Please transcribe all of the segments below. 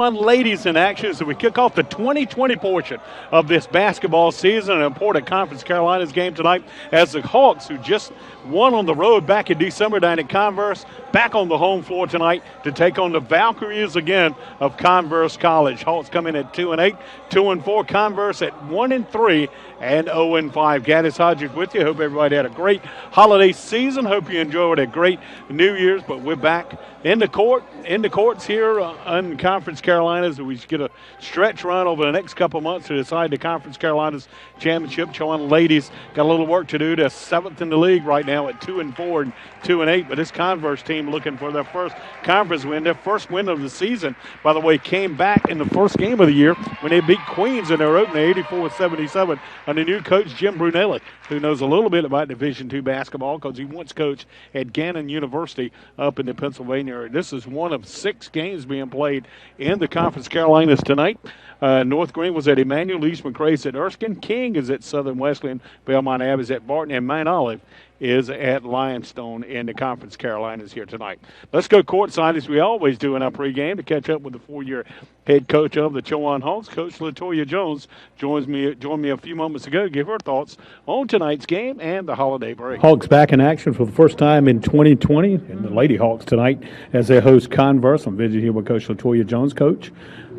Ladies in action as we kick off the 2020 portion of this basketball season. An important Conference Carolinas game tonight as the Hawks, who just won on the road back in December down at Converse, back on the home floor tonight to take on the Valkyries again of Converse College. Hawks come in at 2-8, 2-4. Converse at 1-3 and 0-5. Gaddis Hodges with you. Hope everybody had a great holiday season. Hope you enjoyed a great New Year's. But we're back in the courts here in Conference Carolinas. We get a stretch run over the next couple months to decide the Conference Carolinas championship. Chowan ladies got a little work to do. They're seventh in the league right now at 2-4 and 2-8. But this Converse team looking for their first conference win, their first win of the season. By the way, came back in the first game of the year when they beat Queens in their opener 84-77 under new coach Jim Brunelli, who knows a little bit about Division II basketball because he once coached at Gannon University up in the Pennsylvania area. This is one of 6 games being played in the Conference Carolinas tonight. North Green was at Emmanuel, East McRae's at Erskine, King is at Southern Wesleyan, Belmont Ave is at Barton, and Mount Olive is at Lionstone in the Conference Carolinas here tonight. Let's go courtside as we always do in our pregame to catch up with the 4-year head coach of the Chowan Hawks. Coach LaToya Jones joined me a few moments ago to give her thoughts on tonight's game and the holiday break. Hawks back in action for the first time in 2020, and the Lady Hawks tonight as they host Converse. I'm visiting here with Coach LaToya Jones. Coach,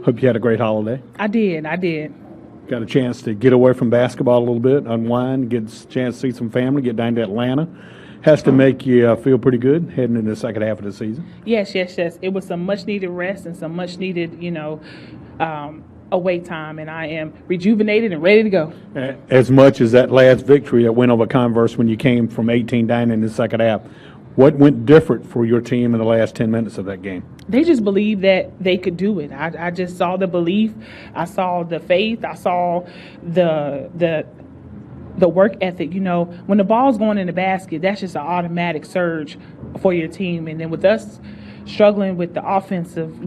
hope you had a great holiday. I did. Got a chance to get away from basketball a little bit, unwind, get a chance to see some family, get down to Atlanta. Has to make you feel pretty good heading into the second half of the season. Yes. It was some much-needed rest and some much-needed, away time, and I am rejuvenated and ready to go. As much as that last victory that went over Converse when you came from 18 down in the second half, what went different for your team in the last 10 minutes of that game? They just believed that they could do it. I just saw the belief. I saw the faith. I saw the work ethic. When the ball's going in the basket, that's just an automatic surge for your team. And then with us struggling with the offensive,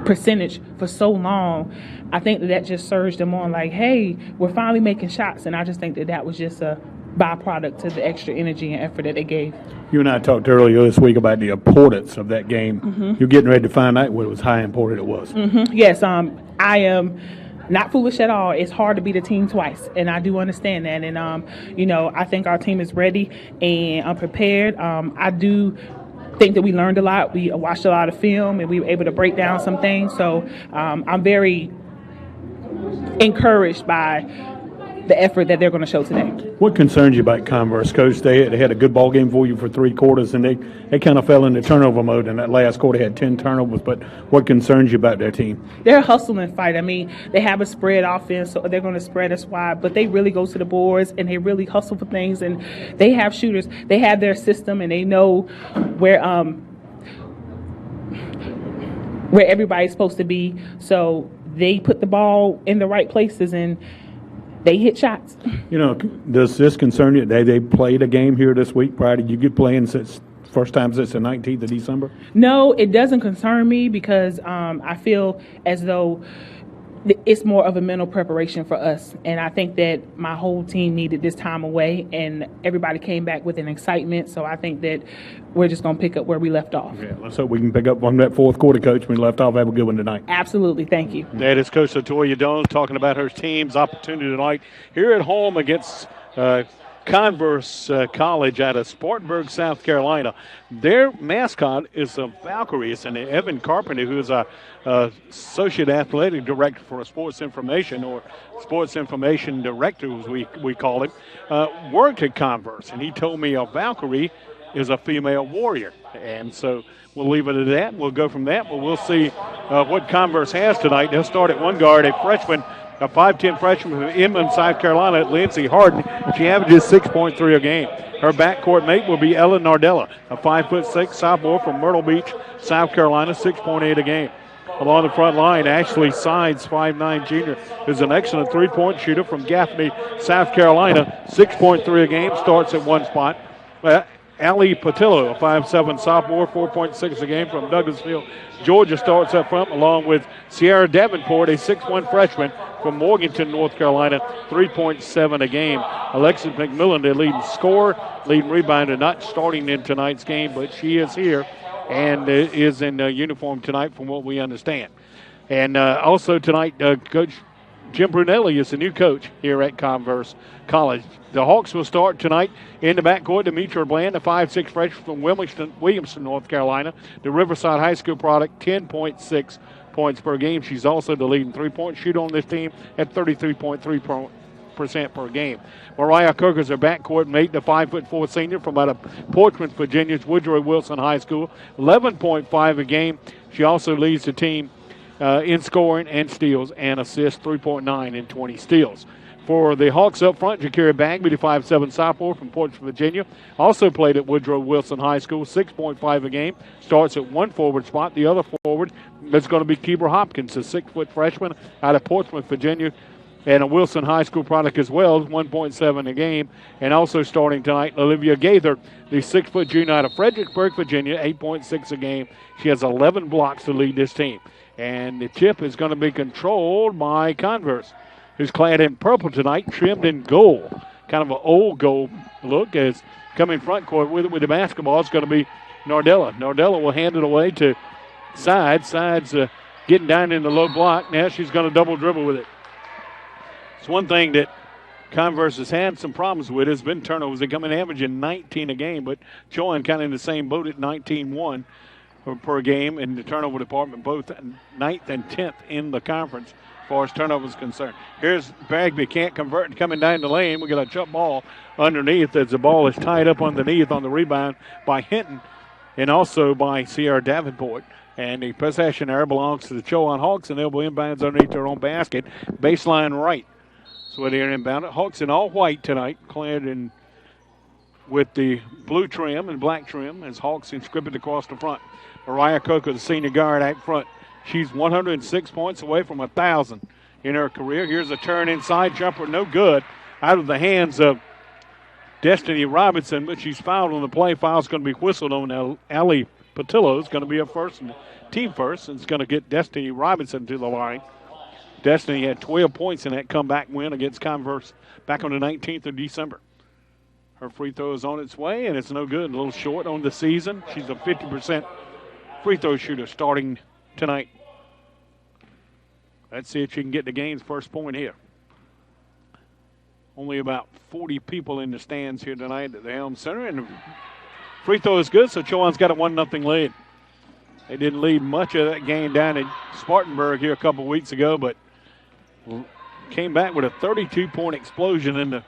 percentage for so long, I think that just surged them on like, hey, we're finally making shots. And I just think that was just a byproduct to the extra energy and effort that they gave. You and I talked earlier this week about the importance of that game. Mm-hmm. You're getting ready to find out what was how important it was. Mm-hmm. Yes, I am not foolish at all. It's hard to beat a team twice, and I do understand that. And, I think our team is ready and I'm prepared. I do think that we learned a lot. We watched a lot of film, and we were able to break down some things. So I'm very encouraged by the effort that they're going to show today. What concerns you about Converse, Coach? They had a good ball game for you for 3 quarters, and they kind of fell into turnover mode in that last quarter. They had 10 turnovers, but what concerns you about their team? They're a hustle and fight. I mean, they have a spread offense, so they're going to spread us wide, but they really go to the boards, and they really hustle for things, and they have shooters. They have their system, and they know where everybody's supposed to be, so they put the ball in the right places, and they hit shots. Does this concern you? They played a game here this week prior to you get playing since first time since the 19th of December? No, it doesn't concern me because I feel as though it's more of a mental preparation for us. And I think that my whole team needed this time away, and everybody came back with an excitement. So I think that we're just going to pick up where we left off. Yeah, let's hope we can pick up on that fourth quarter, Coach. We left off. Have a good one tonight. Absolutely. Thank you. That is Coach LaToya Jones talking about her team's opportunity tonight here at home against Converse College out of Spartanburg, South Carolina. Their mascot is a Valkyrie. It's an Evan Carpenter, who is a associate athletic director for sports information, or sports information director, as we call him, worked at Converse. And he told me a Valkyrie is a female warrior. And so we'll leave it at that. We'll go from that, but we'll see what Converse has tonight. They'll start at one guard, a 5'10" freshman from Inman, South Carolina, Lindsey Harden. She averages 6.3 a game. Her backcourt mate will be Ellen Nardella, a 5'6" sophomore from Myrtle Beach, South Carolina, 6.8 a game. Along the front line, Ashley Sides, 5'9" junior, is an excellent three-point shooter from Gaffney, South Carolina, 6.3 a game, starts at one spot. Ali Patillo, a 5'7" sophomore, 4.6 a game from Douglasville, Georgia, starts up front, along with Sierra Davenport, a 6'1" freshman from Morganton, North Carolina, 3.7 a game. Alexis McMillan, their leading scorer, leading rebounder, not starting in tonight's game, but she is here and is in uniform tonight from what we understand. And also tonight, Coach Jim Brunelli is the new coach here at Converse College. The Hawks will start tonight in the backcourt. Demetra Bland, a 5'6" freshman from Williamston, North Carolina. The Riverside High School product, 10.6 points per game. She's also the leading three-point shooter on this team at 33.3% per game. Mariah Coker's her backcourt mate, the 5'4" senior from out of Portsmouth, Virginia's Woodrow Wilson High School, 11.5 a game. She also leads the team in scoring and steals and assists, 3.9 and 20 steals. For the Hawks up front, Jakira Bagby, the 5'7" sophomore from Portsmouth, Virginia, also played at Woodrow Wilson High School, 6.5 a game, starts at one forward spot. The other forward is going to be Keebler Hopkins, a 6' freshman out of Portsmouth, Virginia, and a Wilson High School product as well, 1.7 a game. And also starting tonight, Olivia Gaither, the 6' junior out of Fredericksburg, Virginia, 8.6 a game. She has 11 blocks to lead this team. And the tip is going to be controlled by Converse, who's clad in purple tonight, trimmed in gold. Kind of an old gold look as coming front court with the basketball is going to be Nardella. Nardella will hand it away to Sides. Sides getting down in the low block. Now she's going to double dribble with it. It's one thing that Converse has had some problems with. Has been turnovers. They come in averaging 19 a game, but Chowan kind of in the same boat at 19-1 per game in the turnover department, both 9th and 10th in the conference as far as turnovers is concerned. Here's Bagby, can't convert, and coming down the lane. We got a jump ball underneath as the ball is tied up underneath on the rebound by Hinton and also by Sierra Davenport. And the possession error belongs to the Chowan Hawks, and they'll be inbounds underneath their own basket. Baseline right. So where they're inbound. Hawks in all white tonight, clad in with the blue trim and black trim as Hawks inscribed across the front. Mariah Coker, the senior guard out front. She's 106 points away from 1,000 in her career. Here's a turn inside jumper, no good, out of the hands of Destiny Robinson, but she's fouled on the play. Foul's going to be whistled on Allie Patillo. It's going to be a first and team first, and it's going to get Destiny Robinson to the line. Destiny had 12 points in that comeback win against Converse back on the 19th of December. Her free throw is on its way, and it's no good. A little short on the season. She's a 50% free throw shooter starting tonight. Let's see if she can get the game's first point here. Only about 40 people in the stands here tonight at the Helm Center, and the free throw is good, so Chowan's got a 1-0 lead. They didn't lead much of that game down in Spartanburg here a couple weeks ago, but came back with a 32-point explosion in the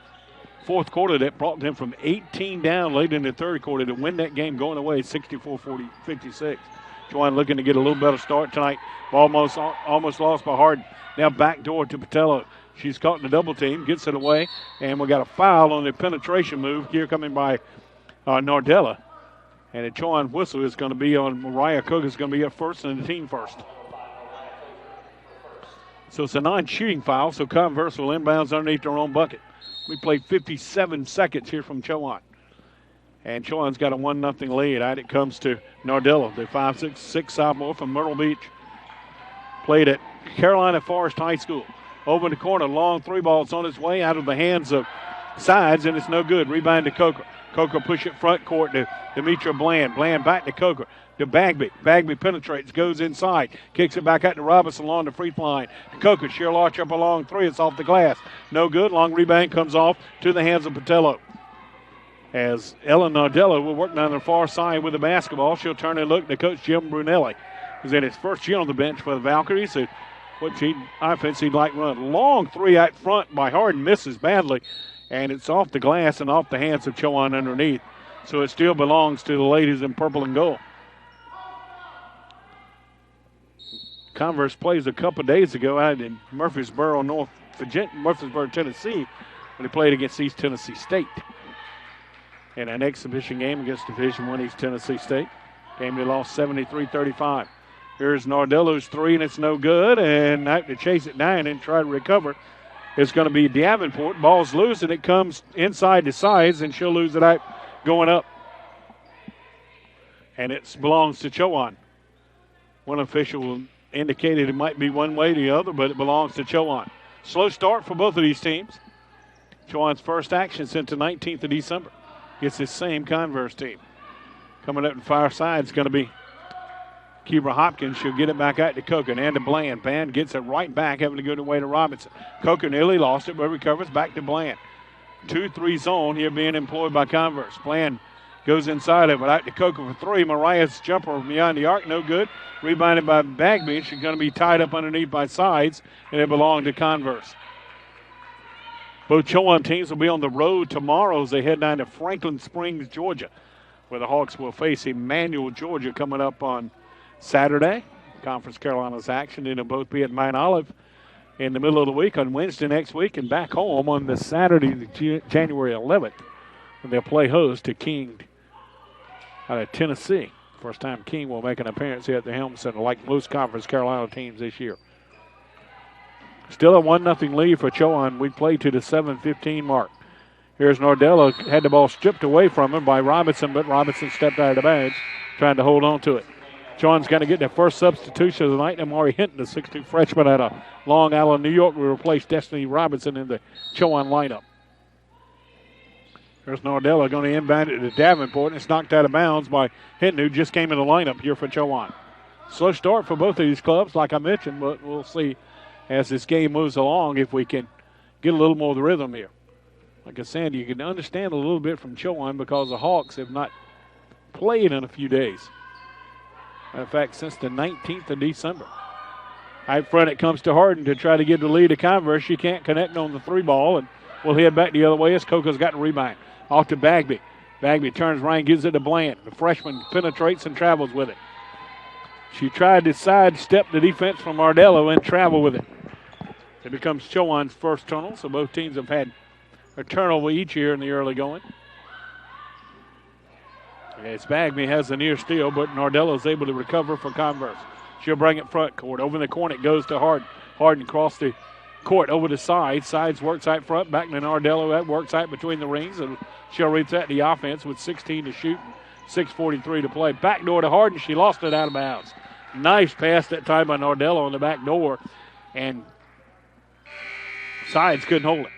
fourth quarter that brought them from 18 down late in the third quarter to win that game going away 64-56. Chowan looking to get a little better start tonight. Almost lost by Harden. Now backdoor to Patello. She's caught in the double team, gets it away, and we got a foul on the penetration move here coming by Nardella. And a Chowan whistle is going to be on Mariah Cook. Is going to be at first and the team first. So it's a non-shooting foul, so Converse will inbounds underneath their own bucket. We played 57 seconds here from Chowan. And Chowan's got a 1-0 lead. Out it comes to Nardella, the 5'6" sophomore from Myrtle Beach. Played at Carolina Forest High School. Over in the corner, long three balls on its way out of the hands of Sides, and it's no good. Rebound to Coker. Coker push it front court to Demetra Bland. Bland back to Coker. To Bagby. Bagby penetrates, goes inside, kicks it back out to Robinson along the free throw line. To Coker, she'll launch up a long three. It's off the glass. No good. Long rebound comes off to the hands of Patello. As Ellen Nardella will work down the far side with the basketball, she'll turn and look to Coach Jim Brunelli, who's in his first year on the bench for the Valkyries. So offense he'd like run. Long three out front by Harden, misses badly, and it's off the glass and off the hands of Chowan underneath. So it still belongs to the ladies in purple and gold. Converse plays a couple days ago out in Murfreesboro, Tennessee, when they played against East Tennessee State. In an exhibition game against Division I East Tennessee State. Game they lost 73-35. Here's Nardello's three, and it's no good. And out to chase it down and try to recover. It's going to be Davenport. Ball's loose, and it comes inside the sides, and she'll lose it out going up. And it belongs to Chowan. One official indicated it might be one way or the other, but it belongs to Chowan. Slow start for both of these teams. Chowan's first action since the 19th of December. It's this same Converse team. Coming up in far side is going to be Kibra Hopkins, she'll get it back out to Coker and to Bland. Bland gets it right back, having to go away to Robinson. Coker nearly lost it, but recovers back to Bland. 2-3 zone here being employed by Converse. Bland goes inside of it, out to Coker for three. Mariah's jumper beyond the arc, no good. Rebounded by Bagby. She's going to be tied up underneath by Sides, and it belonged to Converse. Both Chowan teams will be on the road tomorrow as they head down to Franklin Springs, Georgia, where the Hawks will face Emmanuel, Georgia, coming up on Saturday. Conference Carolinas action. Then they'll both be at Mount Olive in the middle of the week on Wednesday next week, and back home on the Saturday, January 11th, when they'll play host to King out of Tennessee. First time King will make an appearance here at the Helm Center, like most Conference Carolina teams this year. Still a 1-0 lead for Chowan. We play to the 7:15 mark. Here's Nardella, had the ball stripped away from him by Robinson, but Robinson stepped out of the bench, trying to hold on to it. Chowan's going to get their first substitution of the night. Amari Hinton, the 6'2" freshman out of Long Island, New York, will replace Destiny Robinson in the Chowan lineup. There's Nardella going to inbound it to Davenport, and it's knocked out of bounds by Hinton, who just came in the lineup here for Chowan. Slow start for both of these clubs, like I mentioned, but we'll see as this game moves along if we can get a little more of the rhythm here. Like I said, you can understand a little bit from Chowan because the Hawks have not played in a few days. In fact, since the 19th of December. Out front it comes to Harden to try to get the lead to Converse. She can't connect on the three ball, and we'll head back the other way as Coco's got the rebound. Off to Bagby. Bagby turns right and gives it to Bland. The freshman penetrates and travels with it. She tried to sidestep the defense from Ardello and travel with it. It becomes Chowan's first turnover, so both teams have had a turnover each year in the early going. As Bagby has the near steal, but Nardello is able to recover for Converse. She'll bring it front court. Over in the corner it goes to Harden. Harden across the court over the side. Sides works out front. Back to Nardello. That works out between the rings. And she'll reset the offense with 16 to shoot and 6:43 to play. Back door to Harden. She lost it out of bounds. Nice pass that time by Nardello on the back door. And Sides couldn't hold it.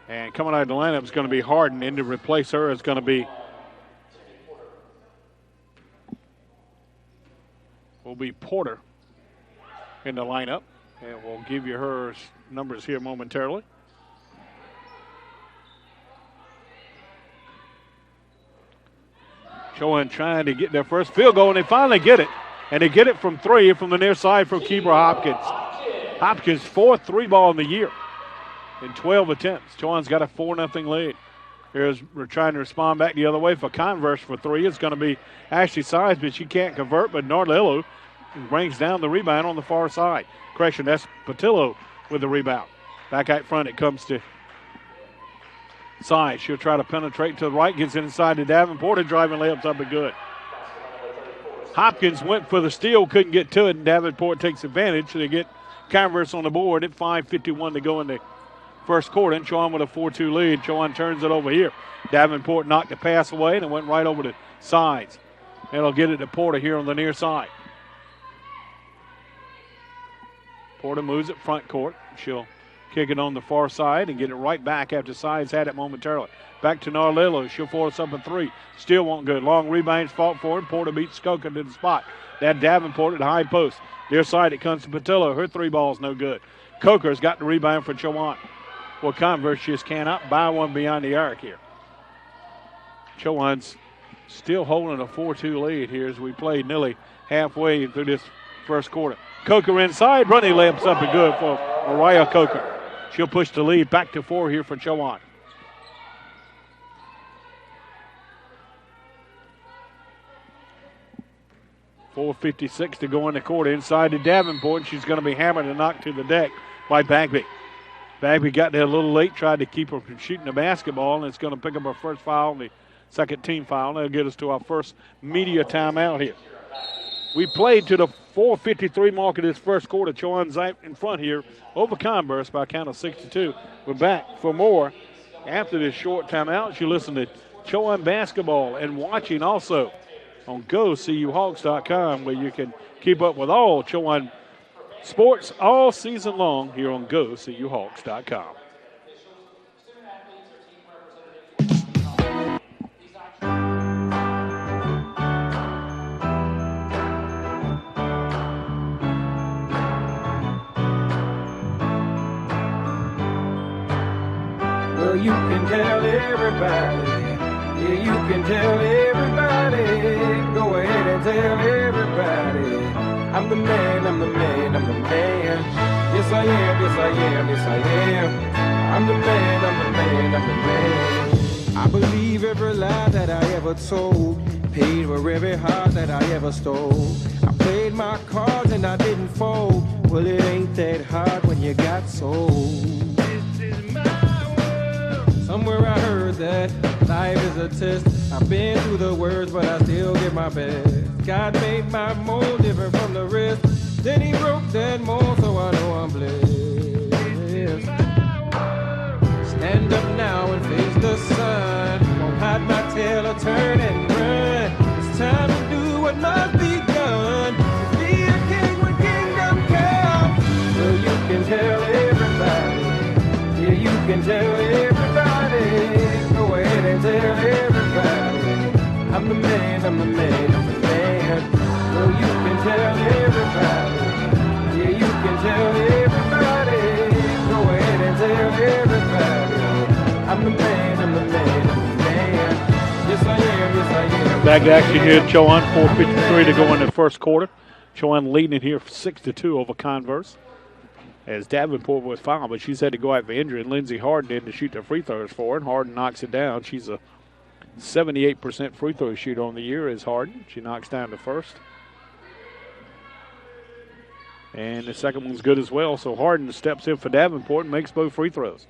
And coming out of the lineup is going to be Harden. And to replace her is going to be Porter in the lineup. And we'll give you her numbers here momentarily. Chowan trying to get their first field goal, and they finally get it. And they get it from three from the near side from Kibra Hopkins. Hopkins' fourth three ball in the year in 12 attempts. Chowan's got a 4-0 lead. We're trying to respond back the other way for Converse for three. It's going to be Ashley Sides, but she can't convert. But Nardillo brings down the rebound on the far side. Correction, that's Patillo with the rebound. Back out front it comes to Sides. She'll try to penetrate to the right, gets inside to Davenport, and driving layups up and good. Hopkins went for the steal, couldn't get to it, and Davenport takes advantage. So they get Converse on the board at 5:51 to go in the first quarter, and Chowan with a 4-2 lead. Chowan turns it over here. Davenport knocked the pass away, and it went right over to Sides. It'll get it to Porter here on the near side. Porter moves it front court. She'll kick it on the far side and get it right back after Sides had it momentarily. Back to Narlillo. She'll force up a three. Still won't good. Long rebounds fought for it. Porter beats Skoka to the spot. That Davenport at the high post. Near side it comes to Patillo. Her three ball's no good. Coker's got the rebound for Chowan. Well, Converse just cannot buy one beyond the arc here. Chowan's still holding a 4-2 lead here as we play nearly halfway through this first quarter. Coker inside, running layups up and good for Mariah Coker. She'll push the lead back to 4 here for Chowan. .456 to go in the quarter. Inside to Davenport. She's going to be hammered and knocked to the deck by Bagby. Bagby got there a little late, tried to keep her from shooting the basketball, and it's going to pick up her first foul, the second team foul. That'll get us to our first media timeout here. We played to the 4:53 mark of this first quarter. Chowan's in front here over Converse by a count of 6-2. We're back for more after this short timeout. You listen to Chowan basketball and watching also on GoCUHawks.com, where you can keep up with all Chowan sports all season long here on GoCUHawks.com. Well, you can tell everybody. Yeah, you can tell everybody. Go ahead and tell everybody. I'm the man, I'm the man, I'm the man. Yes, I am, yes, I am, yes, I am. I'm the man, I'm the man, I'm the man. I believe every lie that I ever told. Paid for every heart that I ever stole. I played my cards and I didn't fold. Well, it ain't that hard when you got sold. This is my world. Somewhere I heard that life is a test. I've been through the worst, but I still give my best. God made my mold different from the rest. Then he broke that mold, so I know I'm blessed. Stand up now and face the sun. Won't hide my tail or turn and run. It's time to do what must be done. Be a king when kingdom comes. Well, you can tell everybody. Yeah, you can tell everybody. Go ahead and tell everybody. I'm the man, I'm the man, I'm the man. Well, you can tell everybody. Yeah, you can tell everybody. Go ahead and tell everybody. I'm the man, I'm the man, I'm the man. Yes, I am, yes, I am. Back to action here at Chowan, 4:53 to go in the first quarter. Chowan leading here 6-2 over Converse. As Davenport was fouled, but she's had to go out for injury, and Lindsey Harden in to shoot the free throws for her, and Harden knocks it down. She's a 78% free throw shooter on the year is Harden. She knocks down the first. And the second one's good as well, so Harden steps in for Davenport and makes both free throws.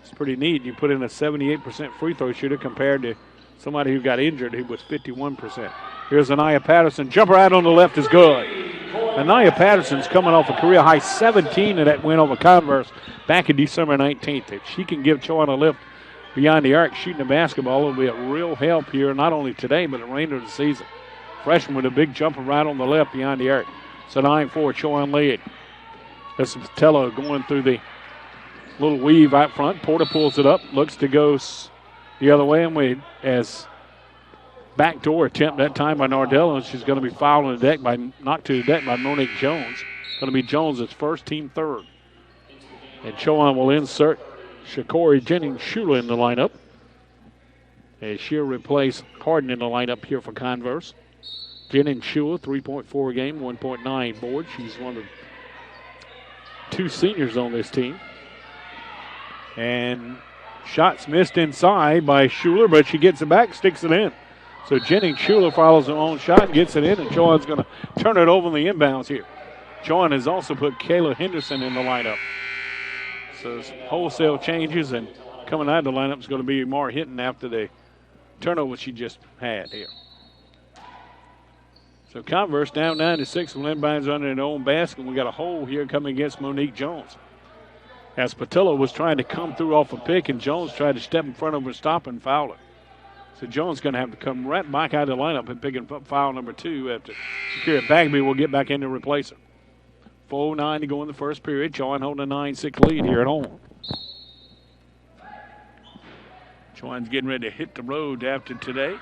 It's pretty neat. You put in a 78% free throw shooter compared to somebody who got injured who was 51%. Here's Anaya Patterson. Jumper out on the left is good. Anaya Patterson's coming off a career-high 17 in that win over Converse back in December 19th. If she can give Chowan a lift beyond the arc shooting the basketball, it'll be a real help here, not only today, but the remainder of the season. Freshman with a big jumper right on the left beyond the arc. So 9-4, Chowan lead. This is Patello going through the little weave out front. Porter pulls it up, looks to go the other way, and we as backdoor attempt that time by Nardella, and she's going to be fouled on the deck knocked to the deck by Monique Jones. Going to be Jones' first, team third. And Chowan will insert Shakori Jennings-Shula in the lineup as she'll replace Harden in the lineup here for Converse. Jennings-Shula, 3.4 a game, 1.9 board. She's one of two seniors on this team. And shots missed inside by Schuler, but she gets it back, sticks it in. So Jennings-Shula follows her own shot and gets it in, and Chowan's going to turn it over in the inbounds here. Chowan has also put Kayla Henderson in the lineup. So wholesale changes, and coming out of the lineup is going to be Mara Hinton after the turnover she just had here. So Converse down 9-6 with inbounds under their own basket. We got a hole here coming against Monique Jones. As Patillo was trying to come through off a pick, and Jones tried to step in front of her, stop, and foul her. So Jones going to have to come right back out of the lineup and pick up foul number 2 after Shakira Bagby will get back in to replace her. 4:09 to go in the first period. Chowan holding a 9-6 lead here at home. Chowan's getting ready to hit the road after today.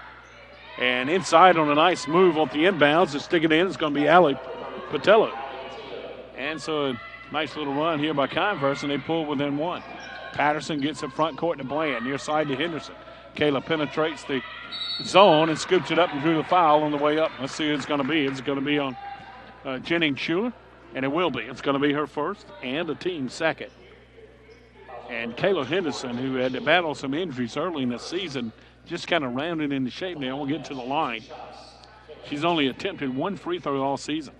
And inside on a nice move off the inbounds to stick it in, it's going to be Allie Patillo. And so a nice little run here by Converse, and they pull within one. Patterson gets it front court to Bland, near side to Henderson. Kayla penetrates the zone and scoops it up and drew the foul on the way up. Let's see who it's going to be. It's going to be on Jennings-Shula, and it will be. It's going to be her first and the team's second. And Kayla Henderson, who had to battle some injuries early in the season, just kind of rounded into shape now. We'll get to the line. She's only attempted one free throw all season.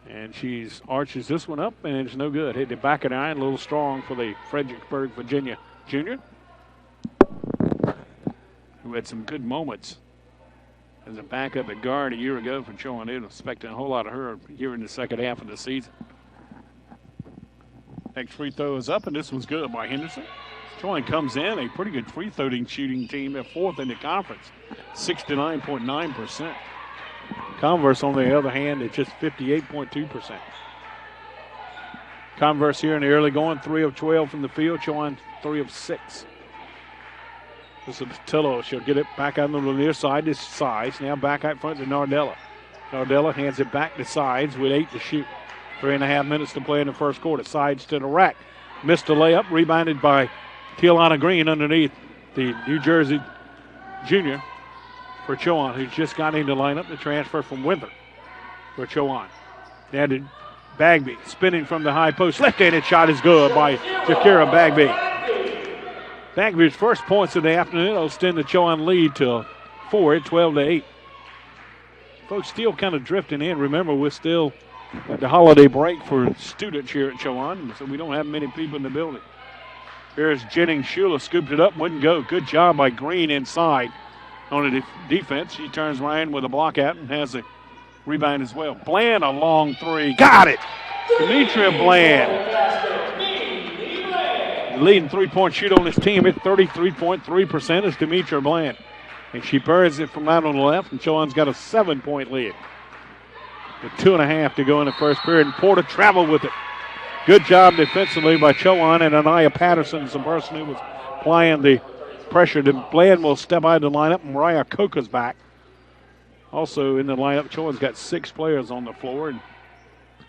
And she's arches this one up, and it's no good. Hit the back of the iron, a little strong for the Fredericksburg, Virginia junior, who had some good moments as a backup at guard a year ago for Chowan. They were expecting a whole lot of her here in the second half of the season. Next free throw is up, and this one's good by Henderson. Chowan comes in, a pretty good free throw shooting team at fourth in the conference, 69.9%. Converse, on the other hand, at just 58.2%. Converse here in the early going, 3 of 12 from the field. Chowan 3 of 6. This is Patillo. She'll get it back out on the near side to Sides. Now back out front to Nardella. Nardella hands it back to Sides with 8 to shoot. 3.5 minutes to play in the first quarter. Sides to the rack. missed a layup, rebounded by Tialana Green underneath the New Jersey junior for Chowan, who's just got into lineup, the transfer from Winthrop for Chowan. Now to Bagby, spinning from the high post. Left-handed shot is good by Jakira Bagby. Bagby's first points of the afternoon will extend the Chowan lead to 4 at 12-8. Folks still kind of drifting in. Remember, we're still at the holiday break for students here at Chowan, so we don't have many people in the building. Here's Jennings Shula, scooped it up, wouldn't go. Good job by Green inside on the defense. She turns around with a block out and has a rebound as well. Bland, a long three. Got it! Demetria Bland. The leading three-point shooter on his team at 33.3% is Demetria Bland. And she buries it from out on the left, and Chowan's got a 7-point lead. With 2.5 to go in the first period, and Porter traveled with it. Good job defensively by Chowan, and Anaya Patterson is the person who was applying the pressure. Bland will step out of the lineup, and Mariah Coca's back. Also in the lineup, Chowan's got 6 players on the floor, and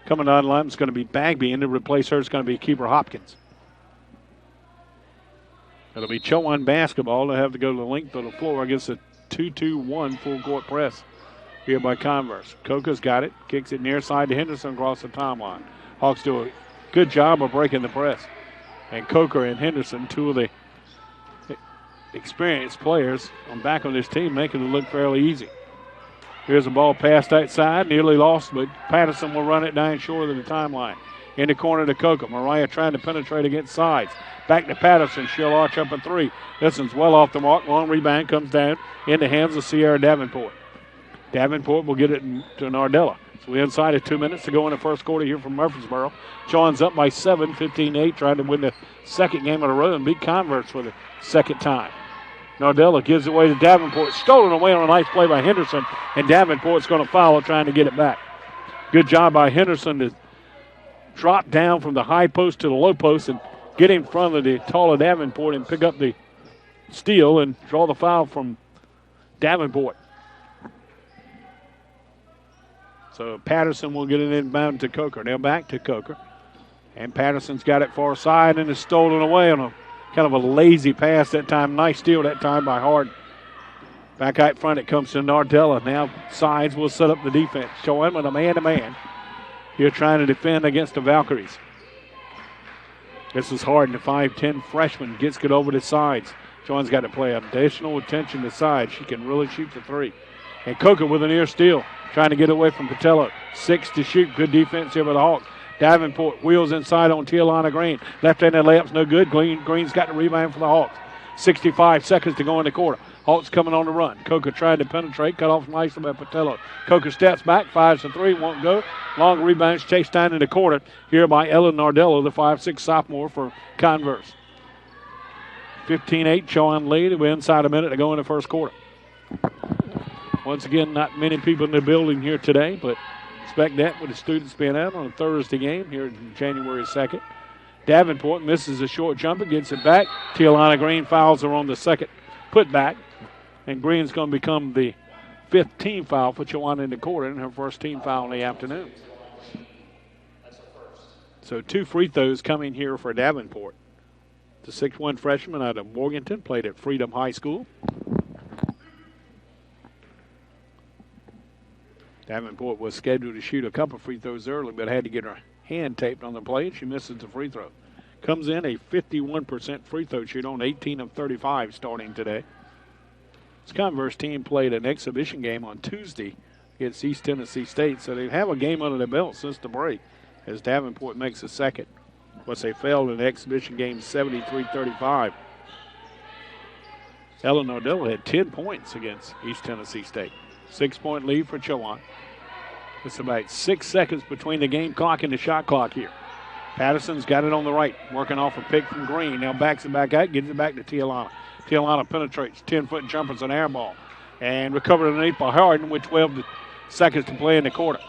coming out of the lineup is going to be Bagby, and to replace her is going to be Keeper Hopkins. It'll be Chowan basketball. They'll have to go to the length of the floor against a 2-2-1 full court press here by Converse. Coca's got it, kicks it near side to Henderson across the timeline. Hawks do a good job of breaking the press. And Coca and Henderson, two of the experienced players on back on this team, making it look fairly easy. Here's a ball passed outside, nearly lost, but Patterson will run it down short of the timeline. In the corner to Coca. Mariah trying to penetrate against sides. Back to Patterson. She'll arch up a three. This one's well off the mark. Long rebound comes down in the hands of Sierra Davenport. Davenport will get it to Nardella. So we're inside of 2 minutes to go in the first quarter here from Murfreesboro. Chowan's up by 7, 15-8, trying to win the second game in a row and beat Converse for the second time. Nardella gives it away to Davenport. Stolen away on a nice play by Henderson, and Davenport's going to foul trying to get it back. Good job by Henderson to drop down from the high post to the low post and get in front of the taller Davenport and pick up the steal and draw the foul from Davenport. So Patterson will get it inbound to Coker. Now back to Coker. And Patterson's got it far side and is stolen away on a kind of a lazy pass that time. Nice steal that time by Hard. Back out front it comes to Nardella. Now Sides will set up the defense. Chowan with a man-to-man. Here trying to defend against the Valkyries. This is Hard, and the 5'10 freshman gets it over to Sides. Chowan's got to pay additional attention to Sides. She can really shoot the three. And Coker with an ear steal, trying to get away from Patello. 6 to shoot. Good defense here by the Hawks. Davenport wheels inside on Tialana Green. Left-handed layup's no good. Green's got the rebound for the Hawks. 65 seconds to go in the quarter. Hawks coming on the run. Coker trying to penetrate. Cut off nicely by Patello. Coker steps back. 5-3. Won't go. Long rebounds chased down in the quarter here by Ellen Nardello, the 5'6 sophomore for Converse. 15-8. Chowan lead. We're inside a minute to go in the first quarter. Once again, not many people in the building here today, but expect that with the students being out on a Thursday game here January 2nd. Davenport misses a short jumper, gets it back. Tialana Green fouls her on the second putback. And Green's going to become the 5th team foul for Chowan in the quarter and her first team foul in the afternoon. So 2 free throws coming here for Davenport. The 6'1 freshman out of Morganton, played at Freedom High School. Davenport was scheduled to shoot a couple free throws early, but had to get her hand taped on the plate. She misses the free throw. Comes in a 51% free throw shooter on 18 of 35 starting today. This Converse team played an exhibition game on Tuesday against East Tennessee State, so they have a game under their belt since the break as Davenport makes a second. Once they failed in the exhibition game 73-35. Ellen Nardella had 10 points against East Tennessee State. 6-point lead for Chowan. It's about 6 seconds between the game clock and the shot clock here. Patterson's got it on the right, working off a pick from Green. Now backs it back out, gets it back to Tialana. Tialana penetrates, 10-foot jumpers, an air ball. And recovered underneath by Harden with 12 seconds to play in the quarter.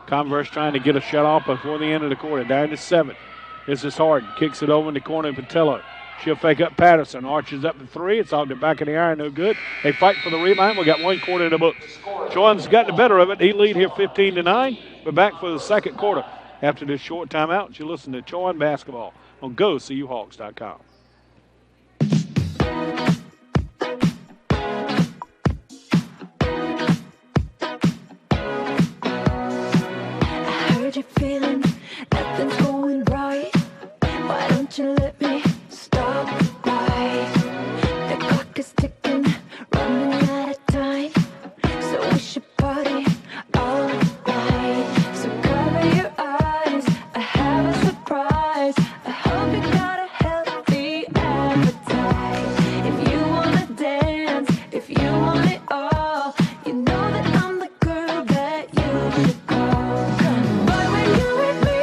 Converse trying to get a shut off before the end of the quarter, down to 7. This is Harden, kicks it over in the corner to Patello. She'll fake up Patterson, arches up to 3. It's off the back of the iron, no good. They fight for the rebound. We got 1 quarter in the books. Chowan's got the better of it. He lead here 15-9. We're back for the second quarter. After this short timeout, you listen to Chowan Basketball on GoCUHawks.com. I heard you feeling nothing's going right. Why don't you let me stop right? The clock is ticking, running out of time. So we should party all night. So cover your eyes, I have a surprise. I hope you got a healthy appetite. If you wanna dance, if you want it all, you know that I'm the girl that you should call. Boy, when you with me,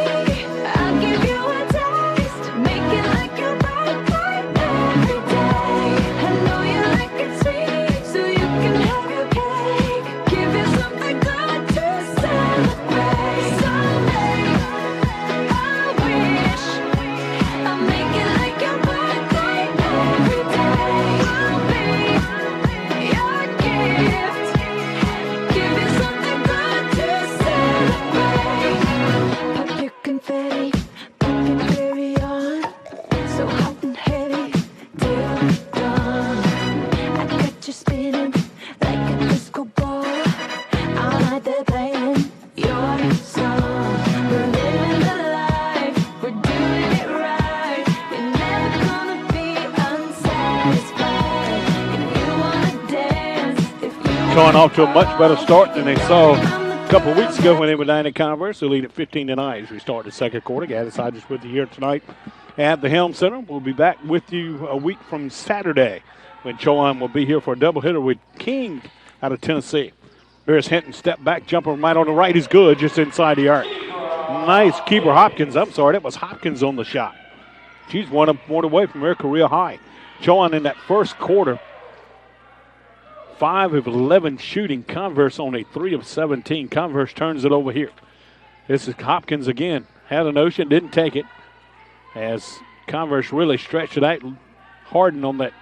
I'll give you a taste. Make it like your birthday every day. I know you like it sweet, so you can have your cake. Give you something good to celebrate. Someday, I wish I'll make it like your birthday every day. I'll be your gift. Give you something good to celebrate. Pop your confetti, pop your carry on. So hot and heavy till dawn. I got you spinning like a disco ball. All night they're playing your song. We're living the life, we're doing it right. You're never gonna be unsatisfied. If you wanna dance, if you Chowan off to a much better start than they saw a couple of weeks ago when they were down at Converse. They lead at 15-9 as we start the second quarter. Gaddis Hodges with you here tonight at the Helm Center. We'll be back with you a week from Saturday when Chowan will be here for a doubleheader with King out of Tennessee. Here's Hinton, step back, jumper right on the right is good, just inside the arc. Nice keeper Hopkins. I'm sorry, that was Hopkins on the shot. She's one away from her career high. Chowan in that first quarter, 5 of 11 shooting. Converse only 3 of 17. Converse turns it over here. This is Hopkins again. Had a notion, didn't take it. As Converse really stretched it out. Harden on that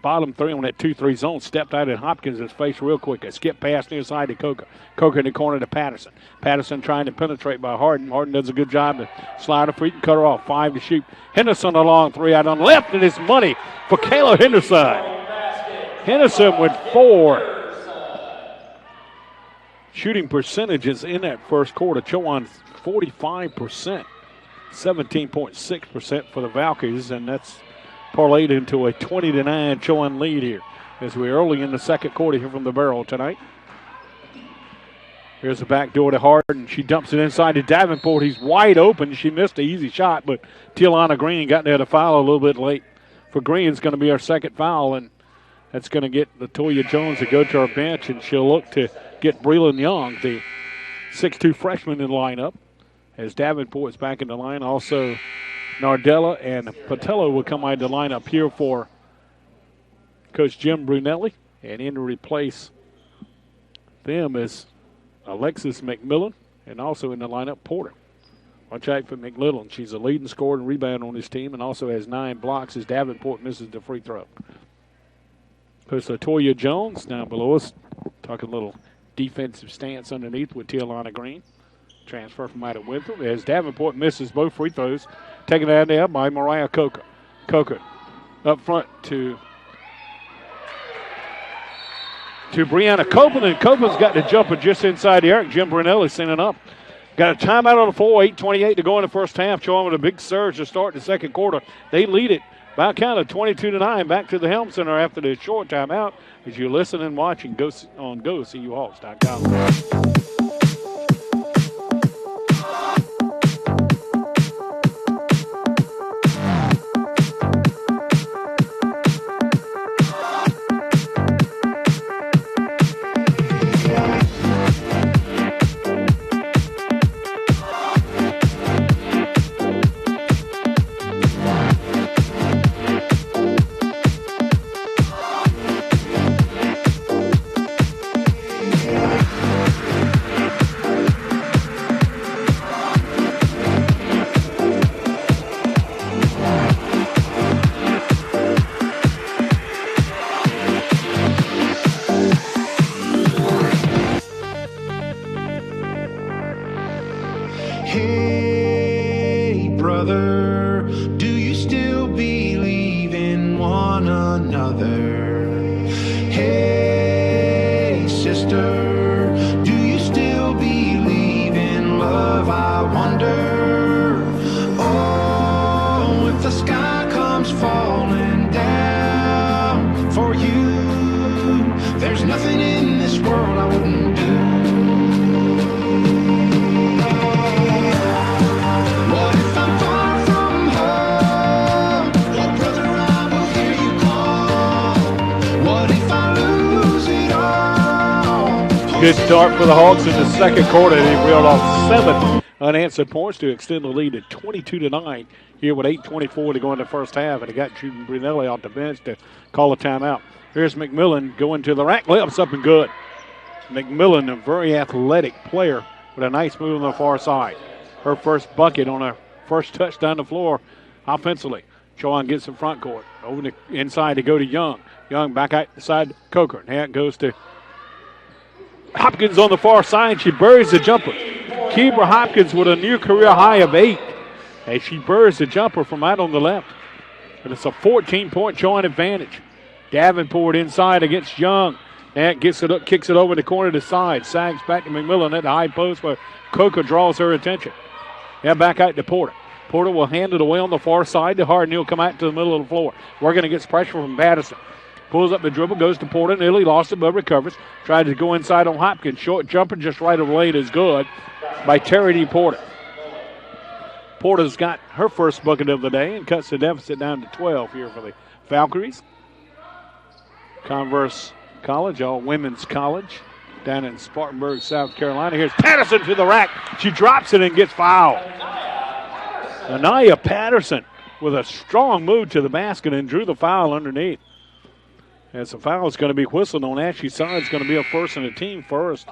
bottom three on that 2-3 zone stepped out in Hopkins' face real quick. A skip pass near side to Coker. Coker in the corner to Patterson. Patterson trying to penetrate by Harden. Harden does a good job to slide her feet and cut her off. 5 to shoot. Henderson a long 3 out on the left, and it's money for Kayla Henderson. Henderson with 4 shooting percentages in that first quarter. Chowan 45%, 17.6% for the Valkyries, and that's parlayed into a 20-9 Chowan lead here as we're early in the second quarter here from the barrel tonight. Here's the back door to Harden. She dumps it inside to Davenport. He's wide open. She missed an easy shot, but Tialana Green got there to foul a little bit late. For Green, it's going to be our second foul, and that's going to get Latoya Jones to go to our bench, and she'll look to get Breland Young, the 6'2 freshman, in the lineup. As Davenport's back in the line, also Nardella and Patello will come out of the lineup here for Coach Jim Brunelli. And in to replace them is Alexis McMillan, and also in the lineup, Porter. Watch out for McLittle. She's a leading scorer and rebound on his team and also has 9 blocks as Davenport misses the free throw. Coach Latoya Jones down below us, talking a little defensive stance underneath with Tialana Green. Transfer from out of Winthrop as Davenport misses both free throws. Taken out there by Mariah Coker. Coker up front to Brianna Copeland, and Copeland's got the jumper just inside the arc. Jim Brunelli sending up. Got a timeout on the floor, 8:28 to go in the first half. Chowan with a big surge to start the second quarter. They lead it by a count of 22-9. Back to the Helm Center after the short timeout as you listen and watching on GoCUHawks.com. Hey, brother, do you still believe in one another? Hey, sister, do you still believe in love? I wonder. Oh, if the sky comes falling down for you, there's nothing in this world I wouldn't do. What if I'm far from home? Oh, brother, I will hear you call. What if I lose it all? Good start for the Hawks in the second quarter. They reeled off 7 unanswered points to extend the lead to 22-9 here with 8:24 to go in the first half. And it got Jude Brunelli off the bench to call a timeout. Here's McMillan going to the rack. Layup's up and good. McMillan, a very athletic player with a nice move on the far side. Her first bucket on her first touch down the floor offensively. Chowan gets in front court. Over the inside to go to Young. Young back outside Coker. Now it goes to Hopkins on the far side. She buries the jumper. Kibra Hopkins with a new career high of 8 as she buries the jumper from out on the left. And it's a 14-point Chowan advantage. Davenport inside against Young. Nat gets it up, kicks it over the corner to the side. Sags back to McMillan at the high post where Coker draws her attention. Now back out to Porter. Porter will hand it away on the far side to Harden. He'll come out to the middle of the floor. We're going to get pressure from Patterson. Pulls up the dribble, goes to Porter. Nearly lost it, but recovers. Tried to go inside on Hopkins. Short jumper just right of the lane is good by Terry D. Porter. Porter's got her first bucket of the day and cuts the deficit down to 12 here for the Valkyries. Converse College, all women's college, down in Spartanburg, South Carolina. Here's Patterson to the rack. She drops it and gets fouled. Anaya Patterson with a strong move to the basket and drew the foul underneath. As the foul is going to be whistled on Ashley Side, it's going to be a first and a team first.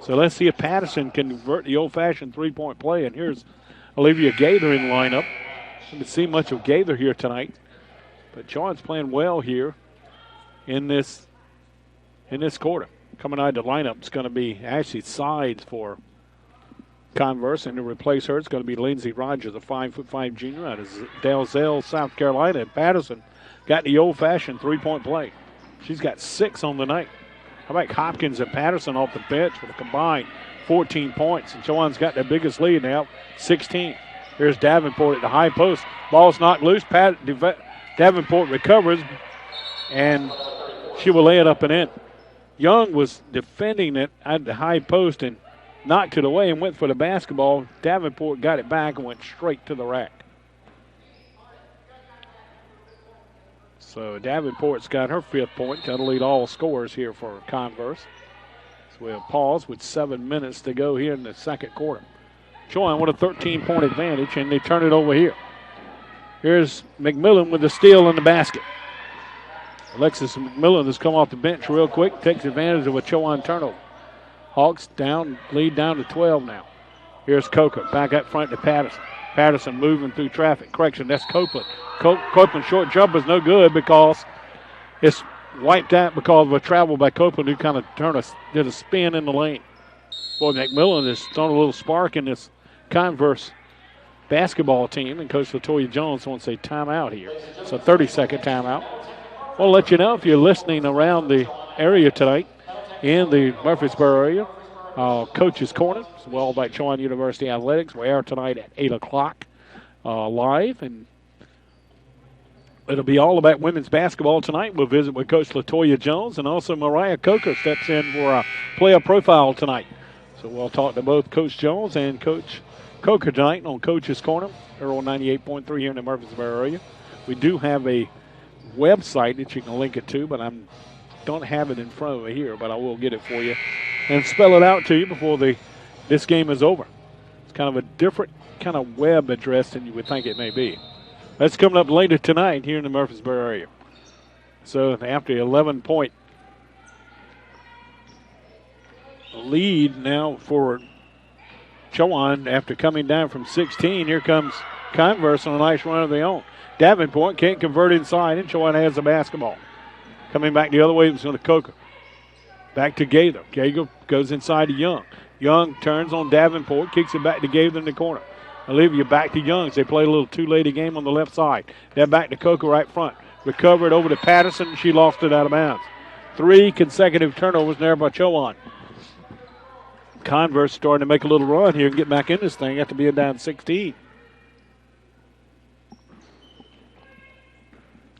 So let's see if Patterson can convert the old-fashioned three-point play. And here's Olivia Gaither in the lineup. Haven't seen much of Gaither here tonight, but Chowan's playing well here in this quarter. Coming out of the lineup is going to be Ashley Sides for Converse, and to replace her, it's going to be Lindsey Rogers, a 5'5" junior out of Dalzell, South Carolina. And Patterson got the old-fashioned three-point play. She's got 6 on the night. How about Hopkins and Patterson off the bench with a combined 14 points? And Chowan's got the biggest lead now, 16. Here's Davenport at the high post. Ball's knocked loose. Davenport recovers, and she will lay it up and in. Young was defending it at the high post and knocked it away and went for the basketball. Davenport got it back and went straight to the rack. So Davenport's got her 5th point. That'll lead all scorers here for Converse. So we'll pause with 7 minutes to go here in the second quarter. Chowan with a 13-point advantage, and they turn it over here. Here's McMillan with the steal in the basket. Alexis McMillan has come off the bench real quick, takes advantage of a Chowan turnover. Hawks lead down to 12 now. Here's Coker back up front to Patterson. Patterson moving through traffic. Correction, that's Copeland. Copeland's short jumper is no good because it's wiped out because of a travel by Copeland, who kind of did a spin in the lane. Boy, McMillan has thrown a little spark in this Converse basketball team, and Coach LaToya Jones wants a timeout here. It's a 30-second timeout. We'll let you know if you're listening around the area tonight in the Murfreesboro area. Coach's Corner, it's all about Chowan University Athletics. We are tonight at 8 o'clock live, and it'll be all about women's basketball tonight. We'll visit with Coach LaToya Jones, and also Mariah Coker steps in for a player profile tonight. So we'll talk to both Coach Jones and Coach Coker tonight on Coach's Corner. They're on 98.3 here in the Murfreesboro area. We do have a website that you can link it to, but I don't have it in front of me here, but I will get it for you and spell it out to you before this game is over. It's kind of a different kind of web address than you would think it may be. That's coming up later tonight here in the Murfreesboro area. So after 11-point lead now for Chowan after coming down from 16, here comes Converse on a nice run of their own. Davenport can't convert inside, and Chowan has the basketball. Coming back the other way, it's going to Coker. Back to Gaither. Gaither goes inside to Young. Young turns on Davenport, kicks it back to Gaither in the corner. Olivia back to Youngs. They play a little two-lady game on the left side. Then back to Coker right front. Recovered over to Patterson. She lost it out of bounds. 3 consecutive turnovers there by Chowan. Converse starting to make a little run here and get back in this thing after being down 16.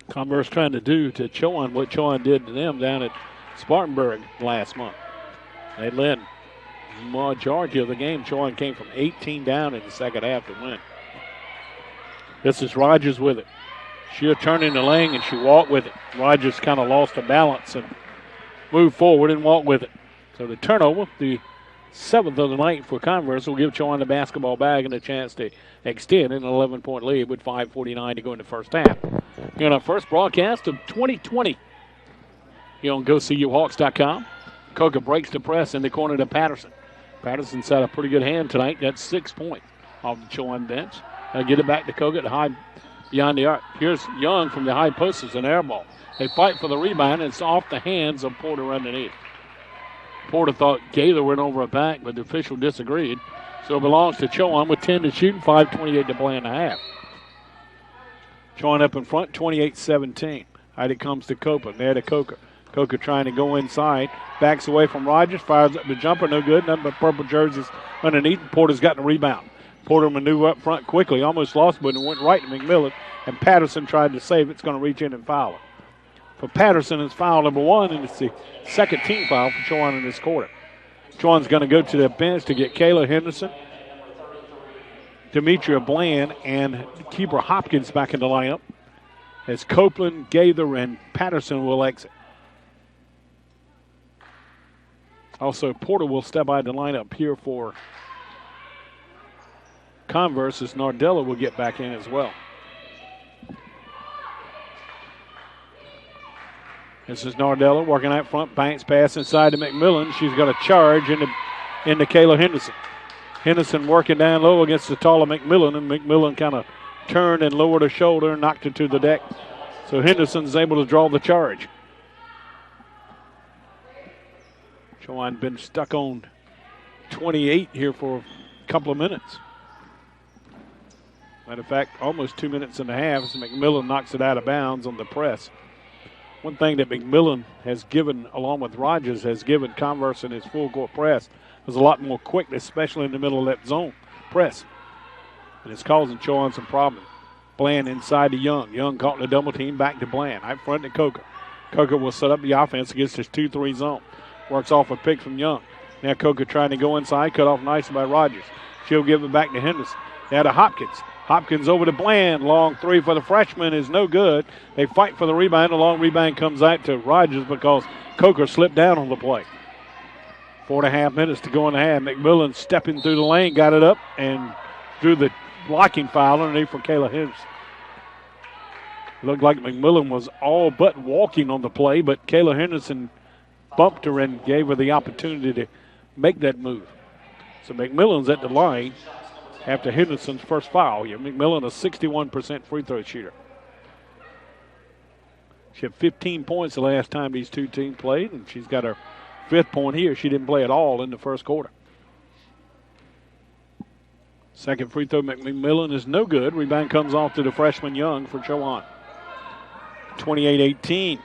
Converse trying to do to Chowan what Chowan did to them down at Spartanburg last month. They led majority of the game. Chowan came from 18 down in the second half to win. This is Rogers with it. She'll turn in the lane and she walked with it. Rogers kind of lost the balance and moved forward and walked with it. So the turnover, the 7th of the night for Converse, will give Chowan the basketball bag and a chance to extend an 11-point lead with 5:49 to go in the first half. Here on our first broadcast of 2020 here on GoSeeYouHawks.com. Coker breaks the press in the corner to Patterson. Patterson's had a pretty good hand tonight. That's 6 points off the Chowan bench. They'll get it back to Coker to high beyond the arc. Here's Young from the high post. It's an air ball. They fight for the rebound, and it's off the hands of Porter underneath. Porter thought Gaither went over her back, but the official disagreed. So it belongs to Chowan with 10 to shoot and 5:28 to play in the half. Chowan up in front, 28-17. Right, it comes to Coper. There to Coker. Coker trying to go inside. Backs away from Rogers. Fires up the jumper. No good. Nothing but purple jerseys underneath. Porter's got the rebound. Porter maneuver up front quickly. Almost lost, but it went right to McMillan. And Patterson tried to save it. It's going to reach in and foul it. For Patterson, it's foul number 1, and it's the second team foul for Chowan in this quarter. Chowan's going to go to the bench to get Kayla Henderson, Demetria Bland, and keeper Hopkins back in the lineup as Copeland, Gaither, and Patterson will exit. Also, Porter will step out of the lineup here for Converse as Nardella will get back in as well. This is Nardella working out front. Banks pass inside to McMillan. She's got a charge into Kayla Henderson. Henderson working down low against the taller McMillan, and McMillan kind of turned and lowered her shoulder and knocked it to the deck. So Henderson's able to draw the charge. Chowan been stuck on 28 here for a couple of minutes. Matter of fact, almost 2 minutes and a half as McMillan knocks it out of bounds on the press. One thing that McMillan has given, along with Rogers, has given Converse in his full court press is a lot more quickness, especially in the middle of that zone press. And it's causing Chowan some problems. Bland inside to Young. Young caught in the double team, back to Bland. Out front to Coker. Coker will set up the offense against his 2-3 zone. Works off a pick from Young. Now Coker trying to go inside, cut off nicely by Rogers. She'll give it back to Henderson. Now to Hopkins. Hopkins over to Bland. Long three for the freshman is no good. They fight for the rebound. The long rebound comes out to Rogers because Coker slipped down on the play. 4.5 minutes to go in the half. McMillan stepping through the lane, got it up, and drew the blocking foul underneath for Kayla Henderson. Looked like McMillan was all but walking on the play, but Kayla Henderson bumped her and gave her the opportunity to make that move. So McMillan's at the line after Henderson's first foul here. McMillan, a 61% free throw shooter. She had 15 points the last time these two teams played, and she's got her 5th point here. She didn't play at all in the first quarter. Second free throw, McMillan is no good. Rebound comes off to the freshman Young for Chowan. 28-18.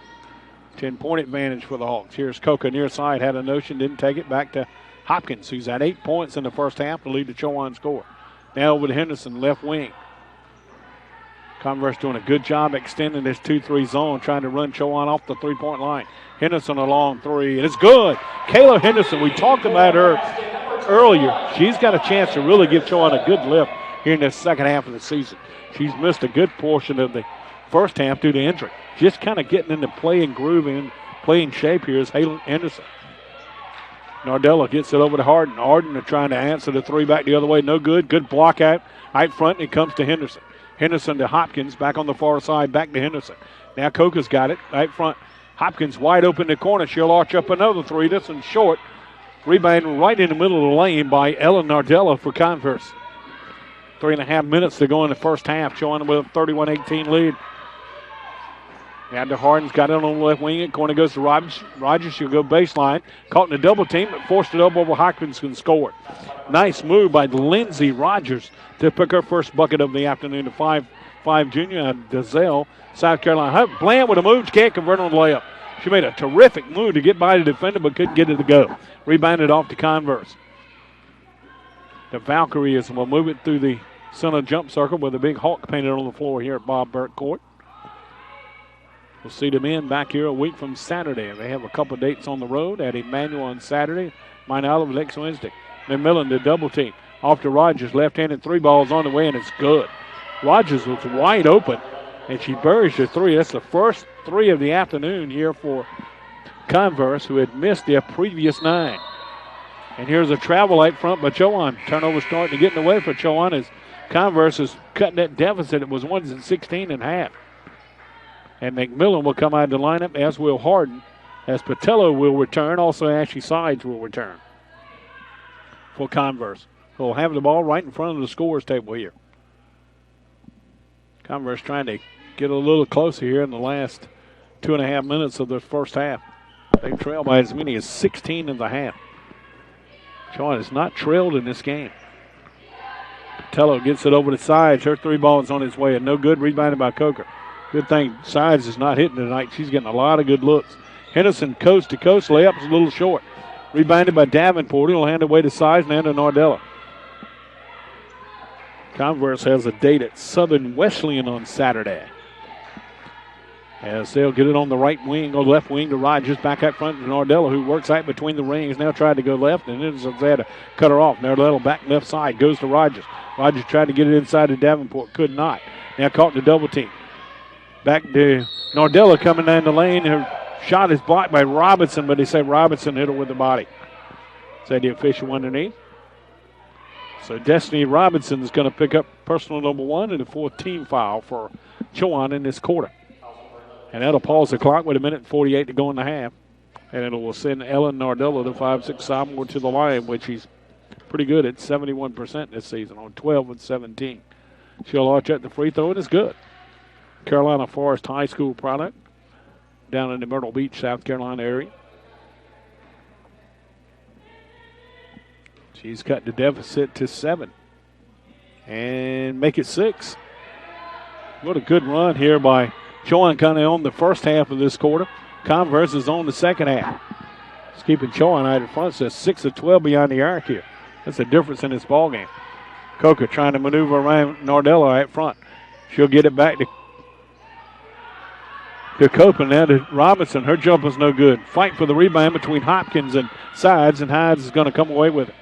10-point advantage for the Hawks. Here's Coker near side. Had a notion, didn't take it. Back to Hopkins, who's had 8 points in the first half to lead the Chowan score. Now over to Henderson, left wing. Converse doing a good job extending this 2-3 zone, trying to run Chowan off the 3-point line. Henderson a long three, and it's good. Kayla Henderson, we talked about her earlier. She's got a chance to really give Chowan a good lift here in the second half of the season. She's missed a good portion of the first half due to injury. Just kind of getting into play and groove and playing shape here is Haylen Henderson. Nardella gets it over to Harden. Harden are trying to answer the three back the other way. No good. Good block out front, and it comes to Henderson. Henderson to Hopkins, back on the far side, back to Henderson. Now Coker's got it right front. Hopkins wide open in the corner. She'll arch up another three. This one's short. Rebound right in the middle of the lane by Ellen Nardella for Converse. 3.5 minutes to go in the first half. Showing with a 31-18 lead. Now to Harden's got it on the left wing. It corner goes to Rogers. Rogers, she'll go baseline. Caught in a double team, but forced it up over Hopkins and scored. Nice move by Lindsey Rogers to pick her first bucket of the afternoon. To 5'5" junior Dazelle, South Carolina. Bland with a move. She can't convert on the layup. She made a terrific move to get by the defender, but couldn't get it to go. Rebounded off to Converse. The Valkyries will move it through the center jump circle with a big hawk painted on the floor here at Bob Burke Court. We'll see the men back here a week from Saturday. They have a couple dates on the road at Emmanuel on Saturday, Mount Olive next Wednesday. McMillan to double team. Off to Rogers, left-handed three balls on the way, and it's good. Rogers was wide open, and she buries her three. That's the first three of the afternoon here for Converse, who had missed their previous 9. And here's a travel out front by Chowan. Turnover starting to get in the way for Chowan as Converse is cutting that deficit. It was 116 and a half. And McMillan will come out of the lineup, as will Harden, as Patello will return. Also, Ashley Sides will return for Converse. Who'll have the ball right in front of the scorer's table here. Converse trying to get a little closer here in the last 2.5 minutes of the first half. They trail by as many as 16 and a half. Chowan has not trailed in this game. Patello gets it over the sides. Her three ball is on its way and no good. Rebounded by Coker. Good thing Sides is not hitting tonight. She's getting a lot of good looks. Henderson coast to coast. Layup's a little short. Rebounded by Davenport. He'll hand it away to Sides and to Nardella. Converse has a date at Southern Wesleyan on Saturday. As they'll get it on the right wing or left wing to Rogers. Back out front to Nardella, who works out between the rings. Now tried to go left, and then they had to cut her off. Nardella back left side. Goes to Rogers. Rogers tried to get it inside to Davenport. Could not. Now caught in the double team. Back to Nardella coming down the lane. Her shot is blocked by Robinson, but they say Robinson hit her with the body. Say the official underneath. So Destiny Robinson is going to pick up personal number 1 and the 4th team foul for Chowan in this quarter. And that'll pause the clock with 1:48 to go in the half. And it'll send Ellen Nardella, the 5'6" sophomore, to the line, which he's pretty good at 71% this season on 12 and 17. She'll launch at the free throw, and it's good. Carolina Forest High School product down in the Myrtle Beach, South Carolina area. She's cut the deficit to 7 and make it 6. What a good run here by Chowan, kind of on the first half of this quarter. Converse is on the second half. It's keeping Chowan out in front. So 6 of 12 beyond the arc here. That's the difference in this ball game. Coker trying to maneuver around Nardella out front. She'll get it back to Copeland. Now to Robinson. Her jumper's no good. Fight for the rebound between Hopkins and Sides, and Hides is going to come away with it.